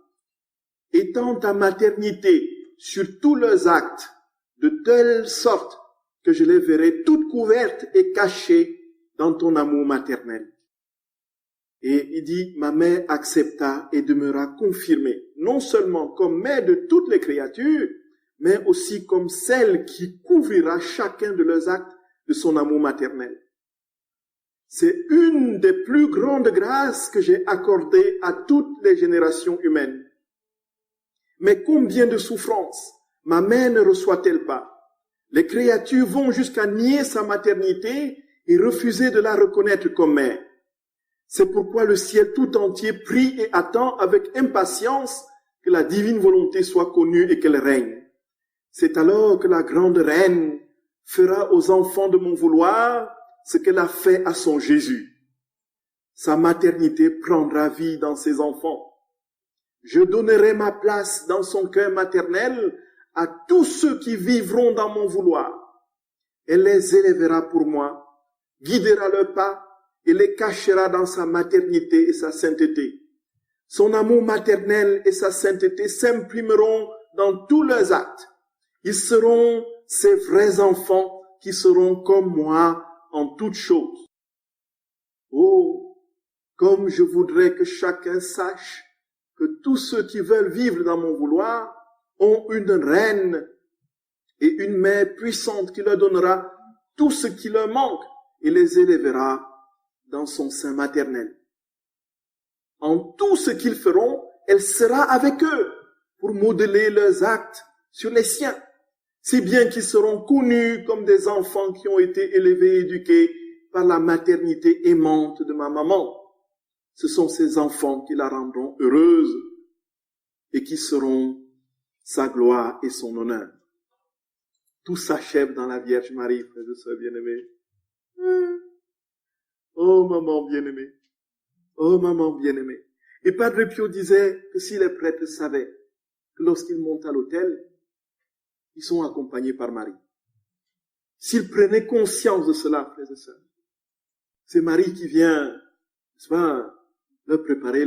A: Étends ta maternité sur tous leurs actes, de telle sorte que je les verrai toutes couvertes et cachées dans ton amour maternel. Et il dit, ma mère accepta et demeura confirmée, non seulement comme mère de toutes les créatures, mais aussi comme celle qui couvrira chacun de leurs actes de son amour maternel. C'est une des plus grandes grâces que j'ai accordées à toutes les générations humaines. Mais combien de souffrances ma mère ne reçoit-elle pas? Les créatures vont jusqu'à nier sa maternité et refuser de la reconnaître comme mère. C'est pourquoi le ciel tout entier prie et attend avec impatience que la divine volonté soit connue et qu'elle règne. C'est alors que la grande reine fera aux enfants de mon vouloir ce qu'elle a fait à son Jésus. Sa maternité prendra vie dans ses enfants. Je donnerai ma place dans son cœur maternel à tous ceux qui vivront dans mon vouloir. Elle les élèvera pour moi, guidera leurs pas et les cachera dans sa maternité et sa sainteté. Son amour maternel et sa sainteté s'imprimeront dans tous leurs actes. Ils seront ces vrais enfants qui seront comme moi en toutes choses. Oh, comme je voudrais que chacun sache que tous ceux qui veulent vivre dans mon vouloir ont une reine et une mère puissante qui leur donnera tout ce qui leur manque et les élèvera dans son sein maternel. En tout ce qu'ils feront, elle sera avec eux pour modeler leurs actes sur les siens, si bien qu'ils seront connus comme des enfants qui ont été élevés et éduqués par la maternité aimante de ma maman. Ce sont ces enfants qui la rendront heureuse et qui seront sa gloire et son honneur. tout s'achève dans la Vierge Marie, frères et sœurs bien-aimés. Oh, maman bien-aimée. Oh, maman bien-aimée. Et Padre Pio disait que si les prêtres savaient que lorsqu'ils montent à l'autel, ils sont accompagnés par Marie. S'ils prenaient conscience de cela, frères et sœurs, c'est Marie qui vient, n'est-ce pas, leur préparer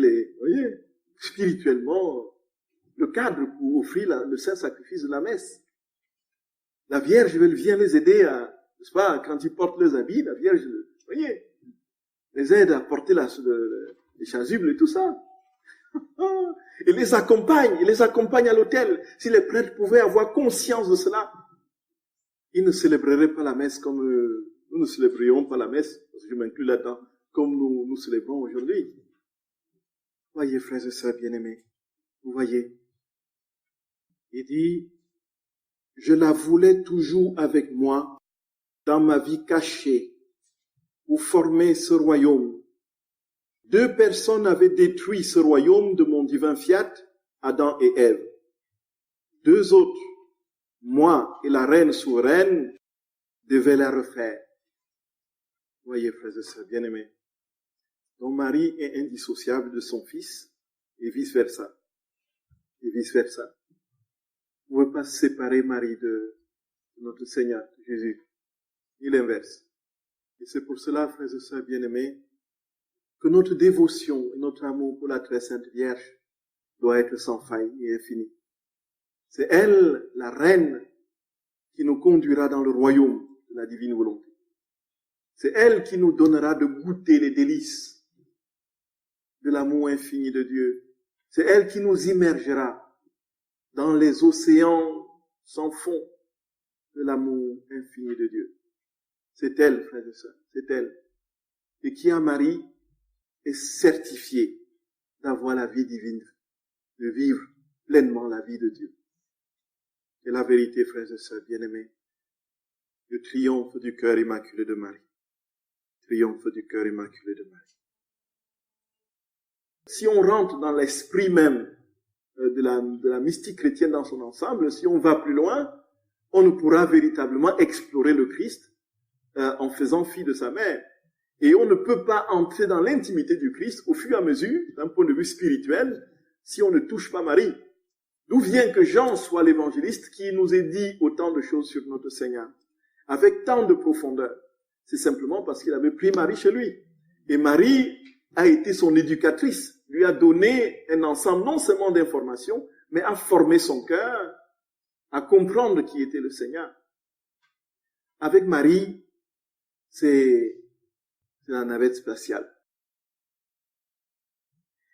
A: spirituellement, le cadre pour offrir le saint sacrifice de la messe. La Vierge vient les aider à, n'est-ce pas, quand ils portent leurs habits, la Vierge, les aide à porter les chasubles et tout ça. Et les accompagne à l'autel. Si les prêtres pouvaient avoir conscience de cela, ils ne célébreraient pas la messe comme nous ne célébrions pas la messe, parce que je m'inclus là-dedans, comme nous célébrons aujourd'hui. Voyez, frères et sœurs bien-aimés, vous voyez. Il dit, je la voulais toujours avec moi dans ma vie cachée pour former ce royaume. 2 personnes avaient détruit ce royaume de mon divin fiat, Adam et Ève. 2 autres, moi et la reine souveraine, devaient la refaire. Voyez, frères et sœurs bien-aimés. Donc Marie est indissociable de son fils et vice-versa. Et vice-versa. Vous ne pouvez pas séparer Marie de notre Seigneur Jésus. Ni l'inverse. Et c'est pour cela, frères et sœurs bien-aimés, que notre dévotion et notre amour pour la très sainte Vierge doit être sans faille et infini. C'est elle, la reine, qui nous conduira dans le royaume de la divine volonté. C'est elle qui nous donnera de goûter les délices de l'amour infini de Dieu. C'est elle qui nous immergera dans les océans sans fond de l'amour infini de Dieu. C'est elle, frères et sœurs, c'est elle. Et qui, à Marie, est certifiée d'avoir la vie divine, de vivre pleinement la vie de Dieu. Et la vérité, frères et sœurs bien-aimés, le triomphe du cœur immaculé de Marie. Triomphe du cœur immaculé de Marie. Si on rentre dans l'esprit même de la mystique chrétienne dans son ensemble, si on va plus loin, on ne pourra véritablement explorer le Christ en faisant fi de sa mère. Et on ne peut pas entrer dans l'intimité du Christ au fur et à mesure, d'un point de vue spirituel, si on ne touche pas Marie. D'où vient que Jean soit l'évangéliste qui nous ait dit autant de choses sur notre Seigneur, avec tant de profondeur. C'est simplement parce qu'il avait pris Marie chez lui. Et Marie a été son éducatrice, lui a donné un ensemble non seulement d'informations, mais a formé son cœur à comprendre qui était le Seigneur. Avec Marie, c'est la navette spatiale.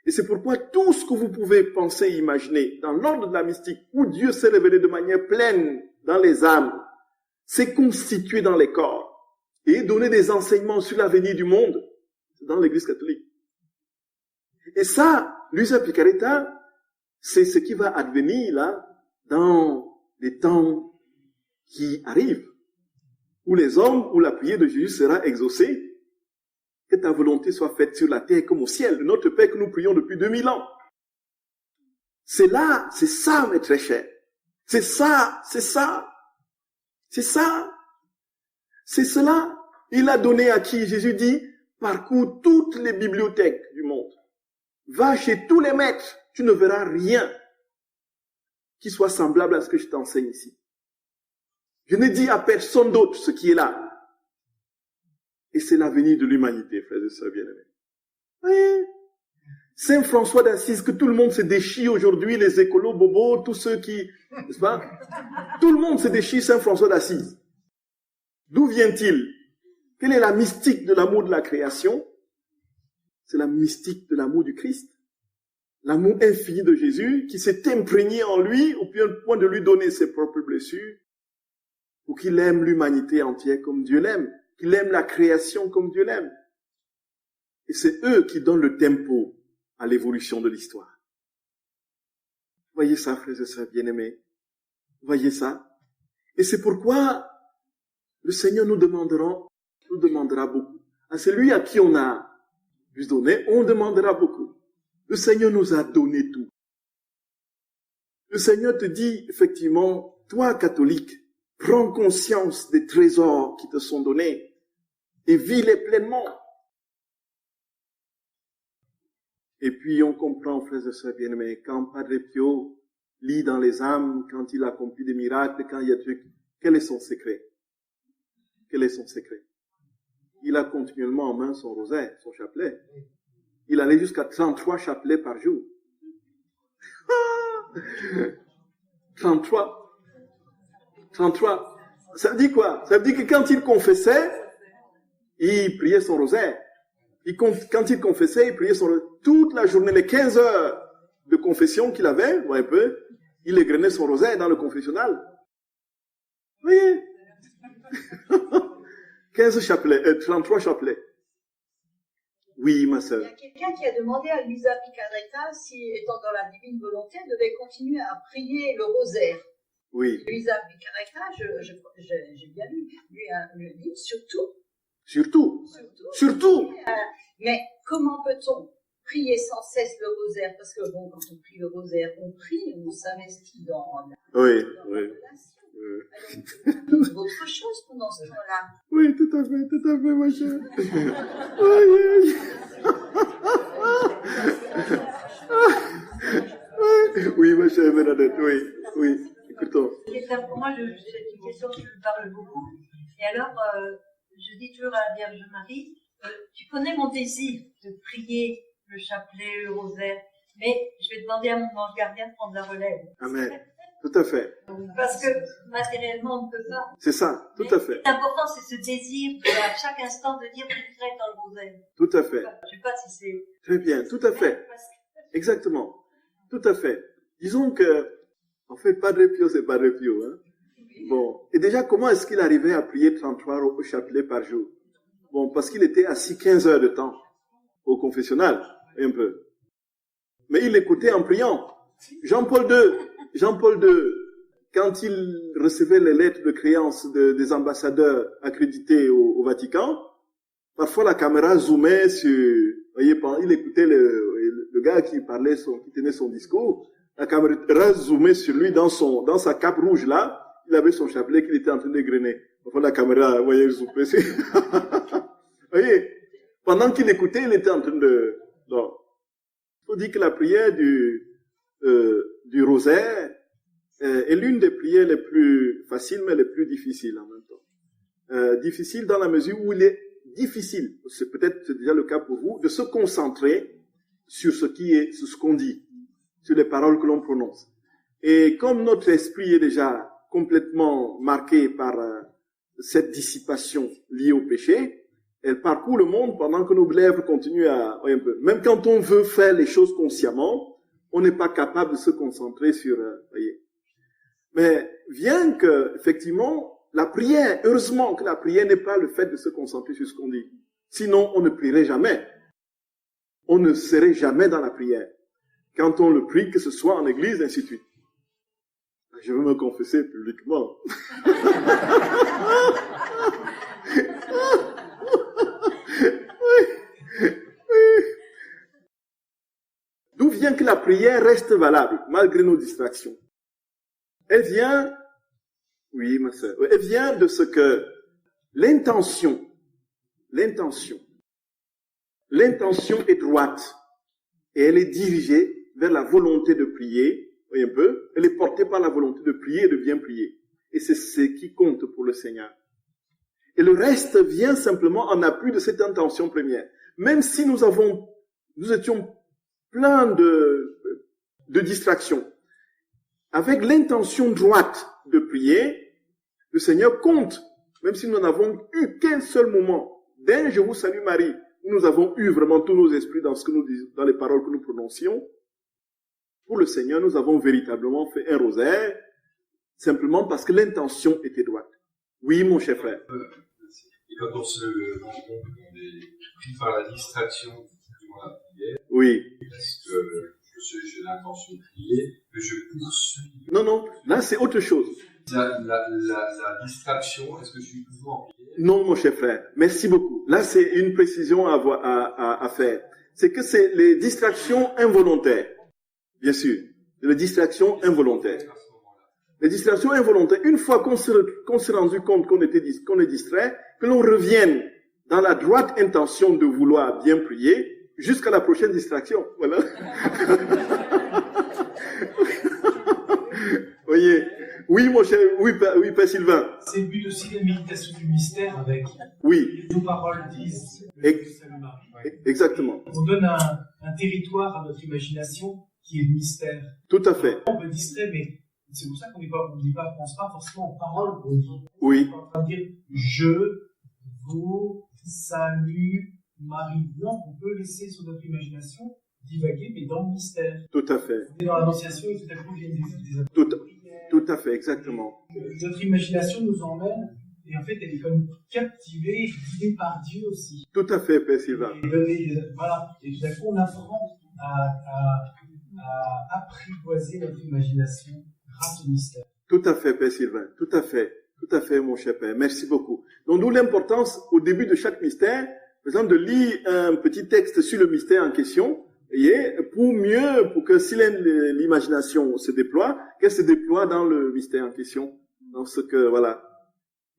A: Et c'est pourquoi tout ce que vous pouvez penser et imaginer dans l'ordre de la mystique, où Dieu s'est révélé de manière pleine dans les âmes, s'est constitué dans les corps et donné des enseignements sur l'avenir du monde dans l'Église catholique. Et ça, Luisa Picaretta, c'est ce qui va advenir là dans les temps qui arrivent, où les hommes, où la prière de Jésus sera exaucée. Que ta volonté soit faite sur la terre comme au ciel, notre Père que nous prions depuis 2000 ans. C'est là, c'est ça, mes très chers. C'est ça, c'est ça. C'est ça. C'est cela. Il a donné à qui? Jésus dit, parcours toutes les bibliothèques du monde. Va chez tous les maîtres. Tu ne verras rien qui soit semblable à ce que je t'enseigne ici. Je ne dis à personne d'autre ce qui est là. Et c'est l'avenir de l'humanité, frères et sœurs bien-aimés. Oui. Saint François d'Assise, que tout le monde se déchire aujourd'hui, les écolos, bobos, tous ceux qui, n'est-ce pas? Tout le monde se déchire Saint François d'Assise. D'où vient-il? Quelle est la mystique de l'amour de la création? C'est la mystique de l'amour du Christ. L'amour infini de Jésus qui s'est imprégné en lui au point de lui donner ses propres blessures pour qu'il aime l'humanité entière comme Dieu l'aime. Qu'il aime la création comme Dieu l'aime. Et c'est eux qui donnent le tempo à l'évolution de l'histoire. Voyez ça, frères et sœurs bien-aimés. Voyez ça. Et c'est pourquoi le Seigneur nous demandera beaucoup. À celui à qui on a juste donné, on demandera beaucoup. Le Seigneur nous a donné tout. Le Seigneur te dit, effectivement, toi, catholique, Prends conscience des trésors qui te sont donnés et vis-les pleinement. Et puis on comprend, frères et sœurs bien-aimés, quand Padre Pio lit dans les âmes, quand il accomplit des miracles, quand il y a des trucs, quel est son secret? Quel est son secret? Il a continuellement en main son rosaire, son chapelet. Il allait jusqu'à 33 chapelets par jour. 33. Ça veut dire quoi? Ça veut dire que quand il confessait, il priait son rosaire. Quand il confessait, il priait son rosaire. Toute la journée, les 15 heures de confession qu'il avait, ou un peu, il égrenait son rosaire dans le confessionnal. Vous voyez? 15 chapelets, 33 chapelets. Oui, ma sœur.
B: Il y a quelqu'un qui a demandé à Luisa Picaretta si, étant dans la divine volonté, elle devait continuer à prier le rosaire.
A: Oui.
B: Luisa Picaretta, j'ai bien lu le livre, surtout. Mais comment peut-on prier sans cesse le rosaire? Parce que bon, quand on prie le rosaire, on prie, on s'investit dans la relation. Alors, autre chose pendant ce temps-là.
A: Oui, tout à fait, ma chère. Oui, ma chère Bernadette, oui, écoutons.
C: Pour moi, c'est une question qui me parle beaucoup. Et alors, je dis toujours à la Vierge Marie, tu connais mon désir de prier le chapelet, le rosaire, mais je vais demander à mon ange gardien de prendre la relève.
A: Amen. Tout à fait.
C: Parce que matériellement, on ne peut pas.
A: C'est ça, tout à fait.
C: L'important, c'est ce désir à chaque instant de dire tout vrai dans le rosaire.
A: Tout à fait.
C: Je ne sais pas si c'est...
A: Très bien, tout à fait. Exactement. Tout à fait. Disons que, en fait, Padre Pio, c'est Padre Pio, hein. Bon. Et déjà, comment est-ce qu'il arrivait à prier 33 au chapelet par jour? Bon, parce qu'il était assis 15 heures de temps au confessionnal, un peu. Mais il écoutait en priant. Jean-Paul II, quand il recevait les lettres de créance des ambassadeurs accrédités au Vatican, parfois la caméra zoomait sur, vous voyez, il écoutait le gars qui parlait, qui tenait son discours, la caméra zoomait sur lui dans sa cape rouge là, il avait son chapelet qu'il était en train d'égrener. Parfois la caméra, vous voyez, zoomait sur. Vous voyez, pendant qu'il écoutait, il était en train de, non. Il faut dire que la prière du rosaire est l'une des prières les plus faciles, mais les plus difficiles en même temps. Difficile dans la mesure où il est difficile, c'est peut-être déjà le cas pour vous, de se concentrer sur sur ce qu'on dit, sur les paroles que l'on prononce. Et comme notre esprit est déjà complètement marqué par cette dissipation liée au péché, elle parcourt le monde pendant que nos lèvres continuent à, un peu. Même quand on veut faire les choses consciemment, on n'est pas capable de se concentrer sur, voyez. Mais bien que, effectivement, la prière, heureusement que la prière n'est pas le fait de se concentrer sur ce qu'on dit. Sinon, on ne prierait jamais. On ne serait jamais dans la prière. Quand on le prie, que ce soit en église, ainsi de suite. Je veux me confesser publiquement. D'où vient que la prière reste valable, malgré nos distractions? Elle vient, oui, ma sœur, elle vient de ce que l'intention est droite et elle est dirigée vers la volonté de prier, voyez un peu, elle est portée par la volonté de prier et de bien prier. Et c'est ce qui compte pour le Seigneur. Et le reste vient simplement en appui de cette intention première. Même si nous étions plein de distractions. Avec l'intention droite de prier, le Seigneur compte, même si nous n'avons eu qu'un seul moment, d'un Je vous salue Marie, où nous avons eu vraiment tous nos esprits dans ce que nous disons, dans les paroles que nous prononcions. Pour le Seigneur, nous avons véritablement fait un rosaire, simplement parce que l'intention était droite. Oui, mon cher frère.
D: Et quand on se rend compte qu'on est pris par la distraction durant la prière,
A: oui.
D: Parce que j'ai l'intention de prier, que je poursuis.
A: Non, là c'est autre chose.
D: La distraction, est-ce que je suis toujours en prière?
A: Non, mon cher frère, merci beaucoup. Là c'est une précision à faire. C'est que c'est les distractions involontaires. Bien sûr, les distractions involontaires. Les distractions involontaires, une fois qu'on s'est rendu compte qu'on est distrait, que l'on revienne dans la droite intention de vouloir bien prier, jusqu'à la prochaine distraction. Voilà. Voyez. Oui, mon cher, oui, Père Sylvain.
E: C'est le but aussi de la méditation du mystère avec.
A: Oui.
E: Nos paroles disent.
A: Exactement.
E: On donne un territoire à notre imagination qui est le mystère.
A: Tout à fait.
E: On peut distraire, mais c'est pour ça qu'on ne pense pas forcément aux paroles. On dit.
A: Oui.
E: On est en train de dire je vous salue Marie. Non, on peut laisser sur notre imagination divaguer, mais dans le mystère.
A: Tout à fait.
E: On est dans l'annonciation et tout à coup il y a des
A: tout à fait, exactement.
E: Notre imagination nous emmène, et en fait, elle est comme captivée, guidée par Dieu aussi.
A: Tout à fait, Père Sylvain.
E: Voilà. Et tout à coup, on apprend à apprivoiser notre imagination grâce au mystère.
A: Tout à fait, Père Sylvain. Tout à fait, mon cher Père. Merci beaucoup. Donc, d'où l'importance, au début de chaque mystère, par exemple, de lire un petit texte sur le mystère en question, et pour que si l'imagination se déploie, qu'elle se déploie dans le mystère en question. Dans ce que, voilà.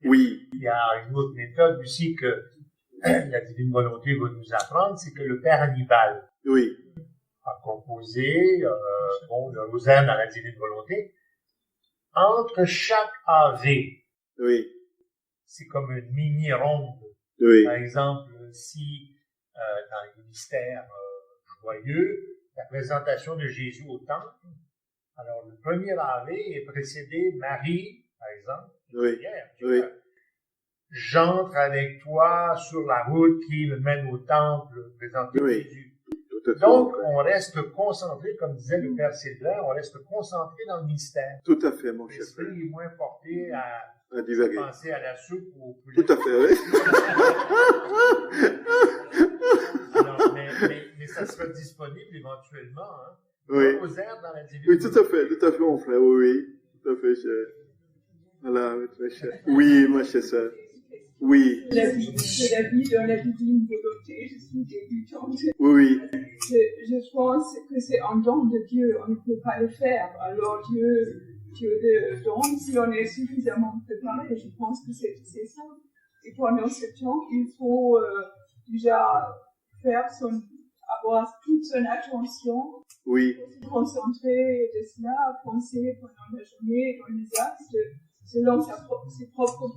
A: Oui.
F: Il y a une autre méthode aussi que la divine volonté va nous apprendre, c'est que le Père Hannibal
A: oui.
F: a composé, le rosaire dans la divine volonté. Entre chaque AV,
A: oui.
F: c'est comme une mini-ronde.
A: Oui.
F: Par exemple, si dans les mystères joyeux, la présentation de Jésus au temple, alors le premier AV est précédé Marie, par exemple,
A: oui.
F: Prière,
A: oui.
F: J'entre avec toi sur la route qui me mène au temple, présenter
A: oui.
F: Jésus. Donc, on reste concentré, comme disait le Père Sylvain, on reste concentré dans le mystère.
A: Tout à fait, mon cher
F: frère. L'esprit est moins porté à
A: divaguer.
F: Penser à la soupe ou au poulet.
A: Tout à fait, oui.
F: Alors, mais ça sera disponible éventuellement, hein.
A: Oui.
F: Dans la divine
A: oui, tout à fait, mon frère, oui, tout à fait, cher. Voilà, très cher. Oui, ma chère sœur. Oui.
G: C'est la vie dans la divine volonté, je suis débutante.
A: Oui.
G: Je pense que c'est un don de Dieu, on ne peut pas le faire. Alors Dieu le donne si on est suffisamment préparé. Je pense que c'est ça. Et pendant ce temps, il faut déjà avoir toute son attention.
A: Oui.
G: Se concentrer de cela, penser pendant la journée dans les actes selon ses propres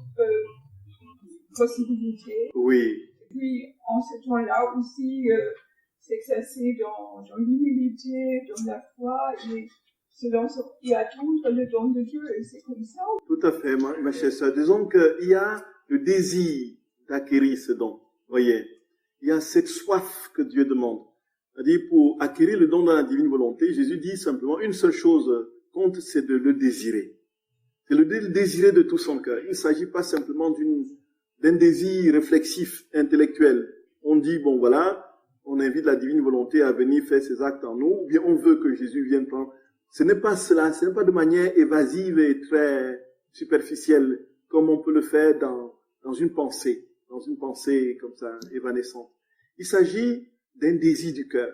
G: possibilités.
A: Oui.
G: Et puis, en ce temps-là aussi, s'exercer dans l'humilité, dans la foi, et attendre le don de Dieu, et c'est comme ça.
A: Tout à fait, ma chère sœur. Disons qu'il y a le désir d'acquérir ce don. Voyez, il y a cette soif que Dieu demande. C'est-à-dire, pour acquérir le don dans la divine volonté, Jésus dit simplement une seule chose compte, c'est de le désirer. C'est le désirer de tout son cœur. Il ne s'agit pas simplement d'un désir réflexif, intellectuel. On dit, bon voilà, on invite la divine volonté à venir faire ses actes en nous, ou bien on veut que Jésus vienne prendre. Ce n'est pas cela, ce n'est pas de manière évasive et très superficielle, comme on peut le faire dans une pensée comme ça, évanescente. Il s'agit d'un désir du cœur,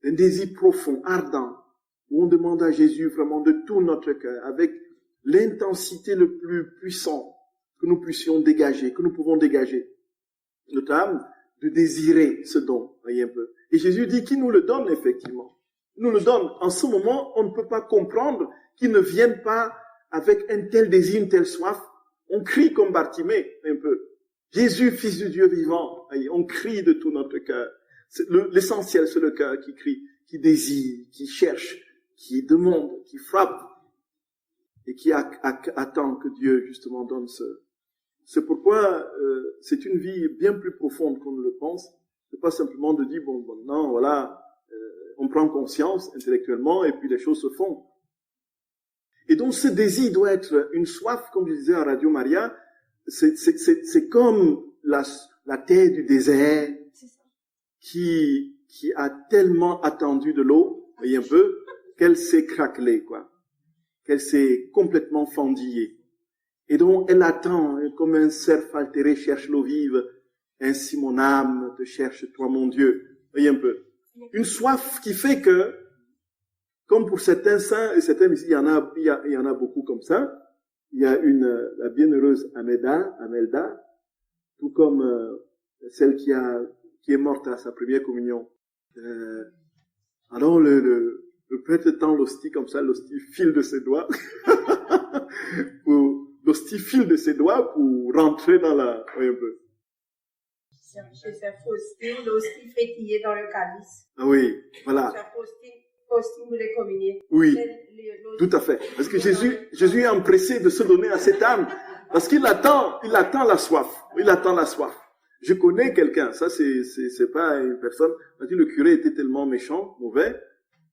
A: d'un désir profond, ardent, où on demande à Jésus vraiment de tout notre cœur, avec l'intensité le plus puissante que nous puissions dégager, que nous pouvons dégager. Notre âme, de désirer ce don, voyez un peu. Et Jésus dit qu'il nous le donne effectivement. Il nous le donne. En ce moment, on ne peut pas comprendre qu'il ne vienne pas avec un tel désir, une telle soif. On crie comme Bartimée, un peu. Jésus, Fils du Dieu vivant. Voyez, on crie de tout notre cœur. L'essentiel, c'est le cœur qui crie, qui désire, qui cherche, qui demande, qui frappe et qui attend que Dieu justement donne ce. C'est pourquoi c'est une vie bien plus profonde qu'on ne le pense. C'est pas simplement de dire bon non voilà, on prend conscience intellectuellement et puis les choses se font. Et donc ce désir doit être une soif, comme je disais à Radio Maria. C'est comme la terre du désert qui a tellement attendu de l'eau, voyez un peu, qu'elle s'est craquelée, quoi. Qu'elle s'est complètement fendillée. Et donc, elle attend, comme un cerf altéré cherche l'eau vive, ainsi mon âme te cherche, toi, mon Dieu. Voyez un peu. Une soif qui fait que, comme pour certains saints et certains ici, il y en a beaucoup comme ça. Il y a la bienheureuse Amelda, tout comme celle qui est morte à sa première communion. Alors le prêtre tend l'hostie comme ça, l'hostie file de ses doigts, l'hostie file de ses doigts pour rentrer dans la, oui, un peu.
H: Chez sa Faustine, l'hostie frétillait dans le calice.
A: Ah oui, voilà.
H: Sa Faustine voulait communier.
A: Oui, tout à fait. Parce que Jésus est empressé de se donner à cette âme. Parce qu'il attend la soif. Il attend la soif. Je connais quelqu'un, ça c'est pas une personne, le curé était tellement méchant, mauvais,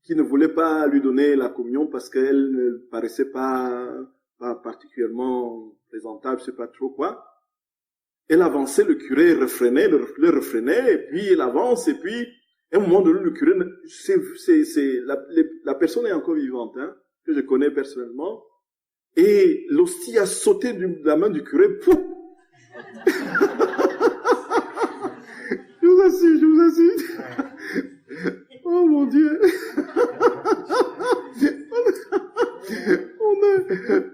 A: qu'il ne voulait pas lui donner la communion parce qu'elle ne paraissait pas particulièrement présentable, je sais pas trop quoi. Elle avançait, le curé le refrénait, et puis elle avance, et puis, à un moment donné, le curé, la personne est encore vivante, hein, que je connais personnellement, et l'hostie a sauté de la main du curé, pouf! Je vous assure. Oh mon Dieu.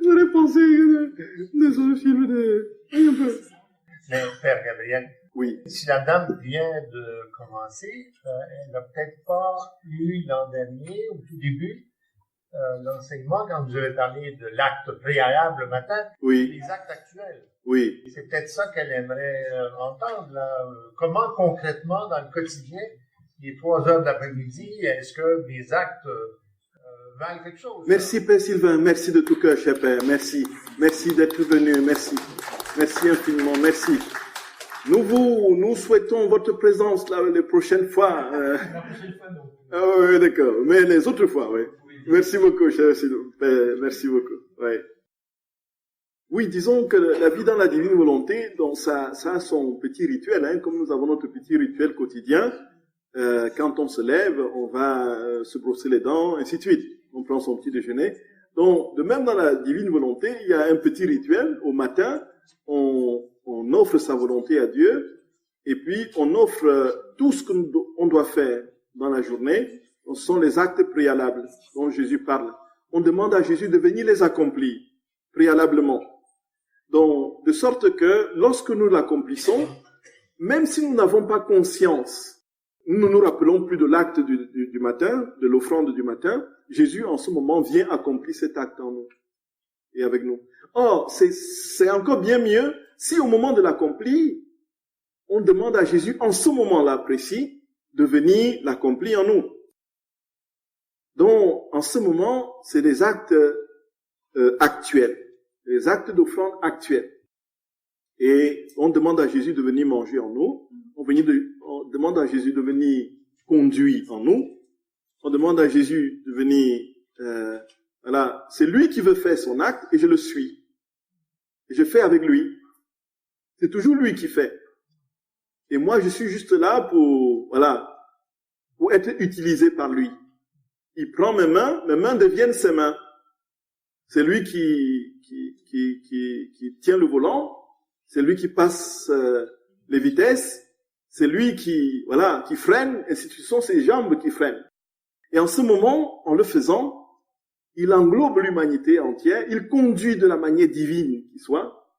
A: J'aurais pensé dans un film un peu.
F: Mais Père Gabriel,
A: oui.
F: Si la dame vient de commencer, elle n'a peut-être pas eu l'an dernier, au tout début, l'enseignement quand vous avez parlé de l'acte préalable le matin,
A: oui.
F: Les actes actuels.
A: Oui.
F: C'est peut-être ça qu'elle aimerait entendre, là. Comment concrètement, dans le quotidien, les 3 heures de l'après-midi, est-ce que mes actes valent quelque chose?
A: Merci Père Sylvain, merci de tout cœur, cher Père, merci. Merci d'être venu, merci. Merci infiniment, merci. Nous souhaitons votre présence là les prochaines fois.
E: La prochaine fois, non.
A: Ah oui, d'accord. Mais les autres fois, oui. Merci beaucoup, cher Père, merci beaucoup. Ouais. Oui, disons que la vie dans la divine volonté, donc ça a son petit rituel, hein, comme nous avons notre petit rituel quotidien. Quand on se lève, on va se brosser les dents, ainsi de suite. On prend son petit déjeuner. Donc, de même dans la divine volonté, il y a un petit rituel. Au matin, on offre sa volonté à Dieu, et puis on offre tout ce qu'on doit faire dans la journée. Ce sont les actes préalables dont Jésus parle. On demande à Jésus de venir les accomplir préalablement. Donc, de sorte que lorsque nous l'accomplissons, même si nous n'avons pas conscience, nous ne nous rappelons plus de l'acte du matin, de l'offrande du matin, Jésus en ce moment vient accomplir cet acte en nous et avec nous. Or, c'est encore bien mieux si au moment de l'accomplir, on demande à Jésus en ce moment-là précis de venir l'accomplir en nous. Donc, en ce moment, c'est des actes actuels. Les actes d'offrande actuels. Et on demande à Jésus de venir manger en nous. On demande à Jésus de venir conduire en nous. On demande à Jésus de venir... voilà, c'est lui qui veut faire son acte et je le suis. Et je fais avec lui. C'est toujours lui qui fait. Et moi, je suis juste là pour être utilisé par lui. Il prend mes mains deviennent ses mains. C'est lui qui tient le volant, c'est lui qui passe les vitesses, c'est lui qui freine, et ce sont ses jambes qui freinent. Et en ce moment, en le faisant, il englobe l'humanité entière, il conduit de la manière divine qui soit,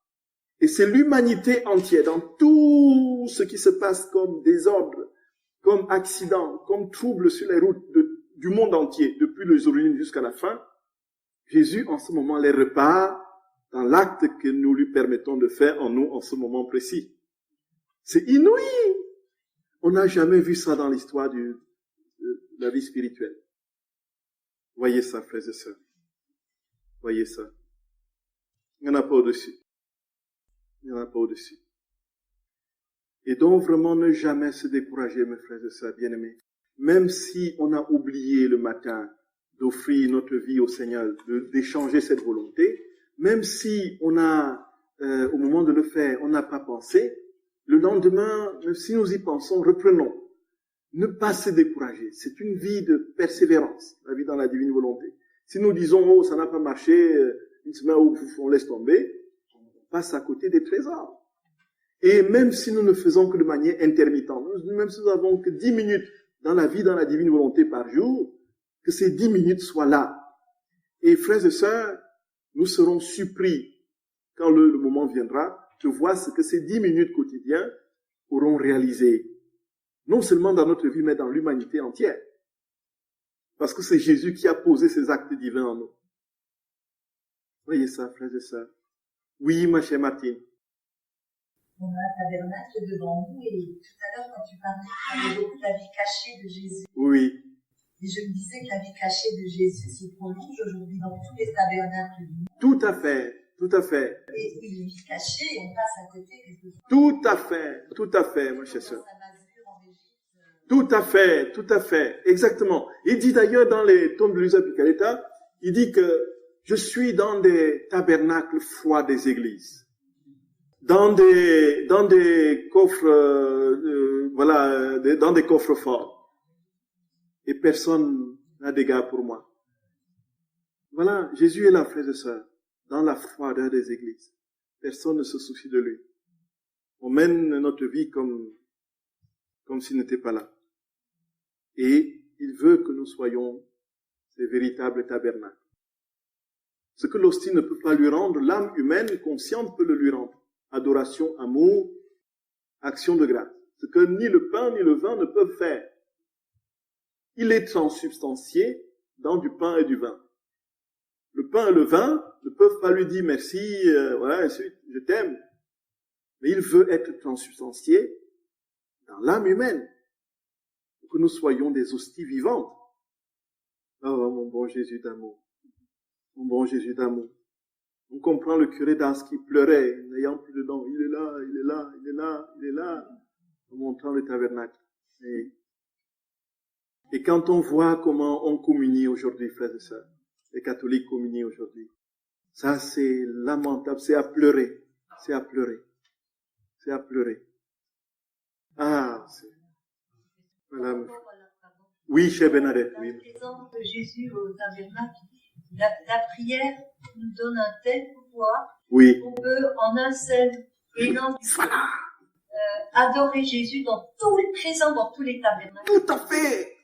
A: et c'est l'humanité entière, dans tout ce qui se passe comme désordre, comme accident, comme trouble sur les routes du monde entier, depuis les origines jusqu'à la fin, Jésus, en ce moment, les repart dans l'acte que nous lui permettons de faire en nous en ce moment précis. C'est inouï! On n'a jamais vu ça dans l'histoire de la vie spirituelle. Voyez ça, frères et sœurs. Voyez ça. Il n'y en a pas au-dessus. Il n'y en a pas au-dessus. Et donc, vraiment, ne jamais se décourager, mes frères et sœurs bien-aimés. Même si on a oublié le matin d'offrir notre vie au Seigneur, d'échanger cette volonté, même si on a, au moment de le faire, on n'a pas pensé, le lendemain, même si nous y pensons, reprenons. Ne pas se décourager. C'est une vie de persévérance, la vie dans la divine volonté. Si nous disons, oh, ça n'a pas marché, une semaine où on laisse tomber, on passe à côté des trésors. Et même si nous ne faisons que de manière intermittente, même si nous n'avons que 10 minutes dans la vie dans la divine volonté par jour, que ces 10 minutes soient là. Et frères et sœurs, nous serons surpris quand le moment viendra de voir ce que ces 10 minutes quotidiennes auront réalisé. Non seulement dans notre vie, mais dans l'humanité entière. Parce que c'est Jésus qui a posé ces actes divins en nous. Voyez ça, frères et sœurs. Oui, ma chère Martine.
C: On a un tabernacle devant nous et tout à l'heure, quand tu parlais beaucoup de la vie cachée de Jésus.
A: Oui.
C: Et je me disais que la vie cachée de Jésus se prolonge aujourd'hui dans tous les tabernacles du monde.
A: Tout à fait, tout à fait.
C: Et une vie cachée, on passe à côté quelquefois.
A: Tout à fait, ma chère sœur. Tout à fait, exactement. Il dit d'ailleurs dans les tomes de Luisa Picaretta, il dit que je suis dans des tabernacles froids des églises, dans des coffres, dans des coffres forts, et personne n'a d'égard pour moi. Voilà, Jésus est là, frères et sœurs, dans la froideur des églises. Personne ne se soucie de lui. On mène notre vie comme s'il n'était pas là. Et il veut que nous soyons ces véritables tabernacles. Ce que l'hostie ne peut pas lui rendre, l'âme humaine consciente peut le lui rendre. Adoration, amour, action de grâce. Ce que ni le pain ni le vin ne peuvent faire. Il est transubstantié dans du pain et du vin. Le pain et le vin ne peuvent pas lui dire merci, je t'aime. Mais il veut être transubstantié dans l'âme humaine. Pour que nous soyons des hosties vivantes. Oh, mon bon Jésus d'amour. Mon bon Jésus d'amour. On comprend le curé d'Ars qui pleurait, n'ayant plus de dents. Il est là, il est là, il est là, il est là. En montrant le tabernacle. Et quand on voit comment on communie aujourd'hui, frères et sœurs, les catholiques communient aujourd'hui, ça c'est lamentable, c'est à pleurer. C'est à pleurer. C'est à pleurer. Ah, c'est... Voilà. Oui, chère Bernadette. Oui.
C: La présence de Jésus au tabernacle, la prière nous donne un tel pouvoir qu'on peut en un seul élan adorer Jésus présent dans tous les tabernacles.
A: Tout à fait.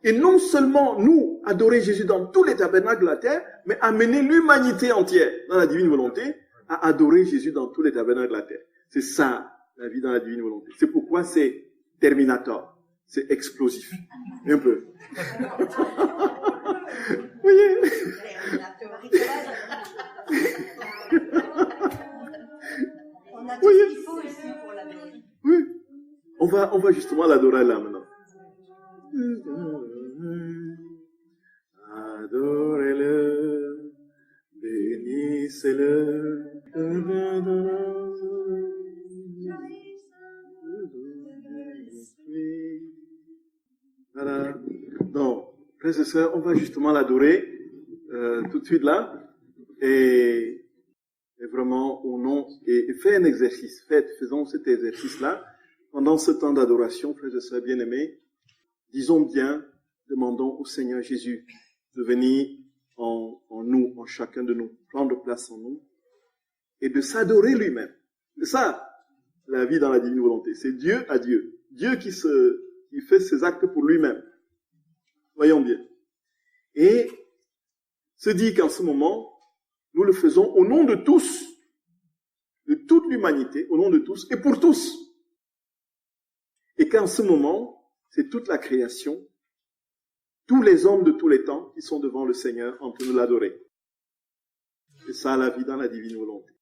A: Et non seulement nous adorer Jésus dans tous les tabernacles de la terre, mais amener l'humanité entière dans la divine volonté à adorer Jésus dans tous les tabernacles de la terre. C'est ça, la vie dans la divine volonté. C'est pourquoi c'est Terminator. C'est explosif. Un peu. Oui.
C: On a tout ce qu'il faut ici pour l'adorer.
A: Oui. On va justement l'adorer là maintenant. Adorez-le, bénissez-le. Voilà. Donc, frères et sœurs, on va justement l'adorer tout de suite là et vraiment au nom et faire un exercice. Faisons cet exercice-là pendant ce temps d'adoration, frères et sœurs bien-aimés. Disons bien, demandons au Seigneur Jésus de venir en nous, en chacun de nous, prendre place en nous et de s'adorer lui-même. C'est ça, la vie dans la divine volonté. C'est Dieu à Dieu. Dieu qui fait ses actes pour lui-même. Voyons bien. Et se dit qu'en ce moment, nous le faisons au nom de tous, de toute l'humanité, au nom de tous et pour tous. Et qu'en ce moment, c'est toute la création, tous les hommes de tous les temps qui sont devant le Seigneur en train de l'adorer. C'est ça la vie dans la divine volonté.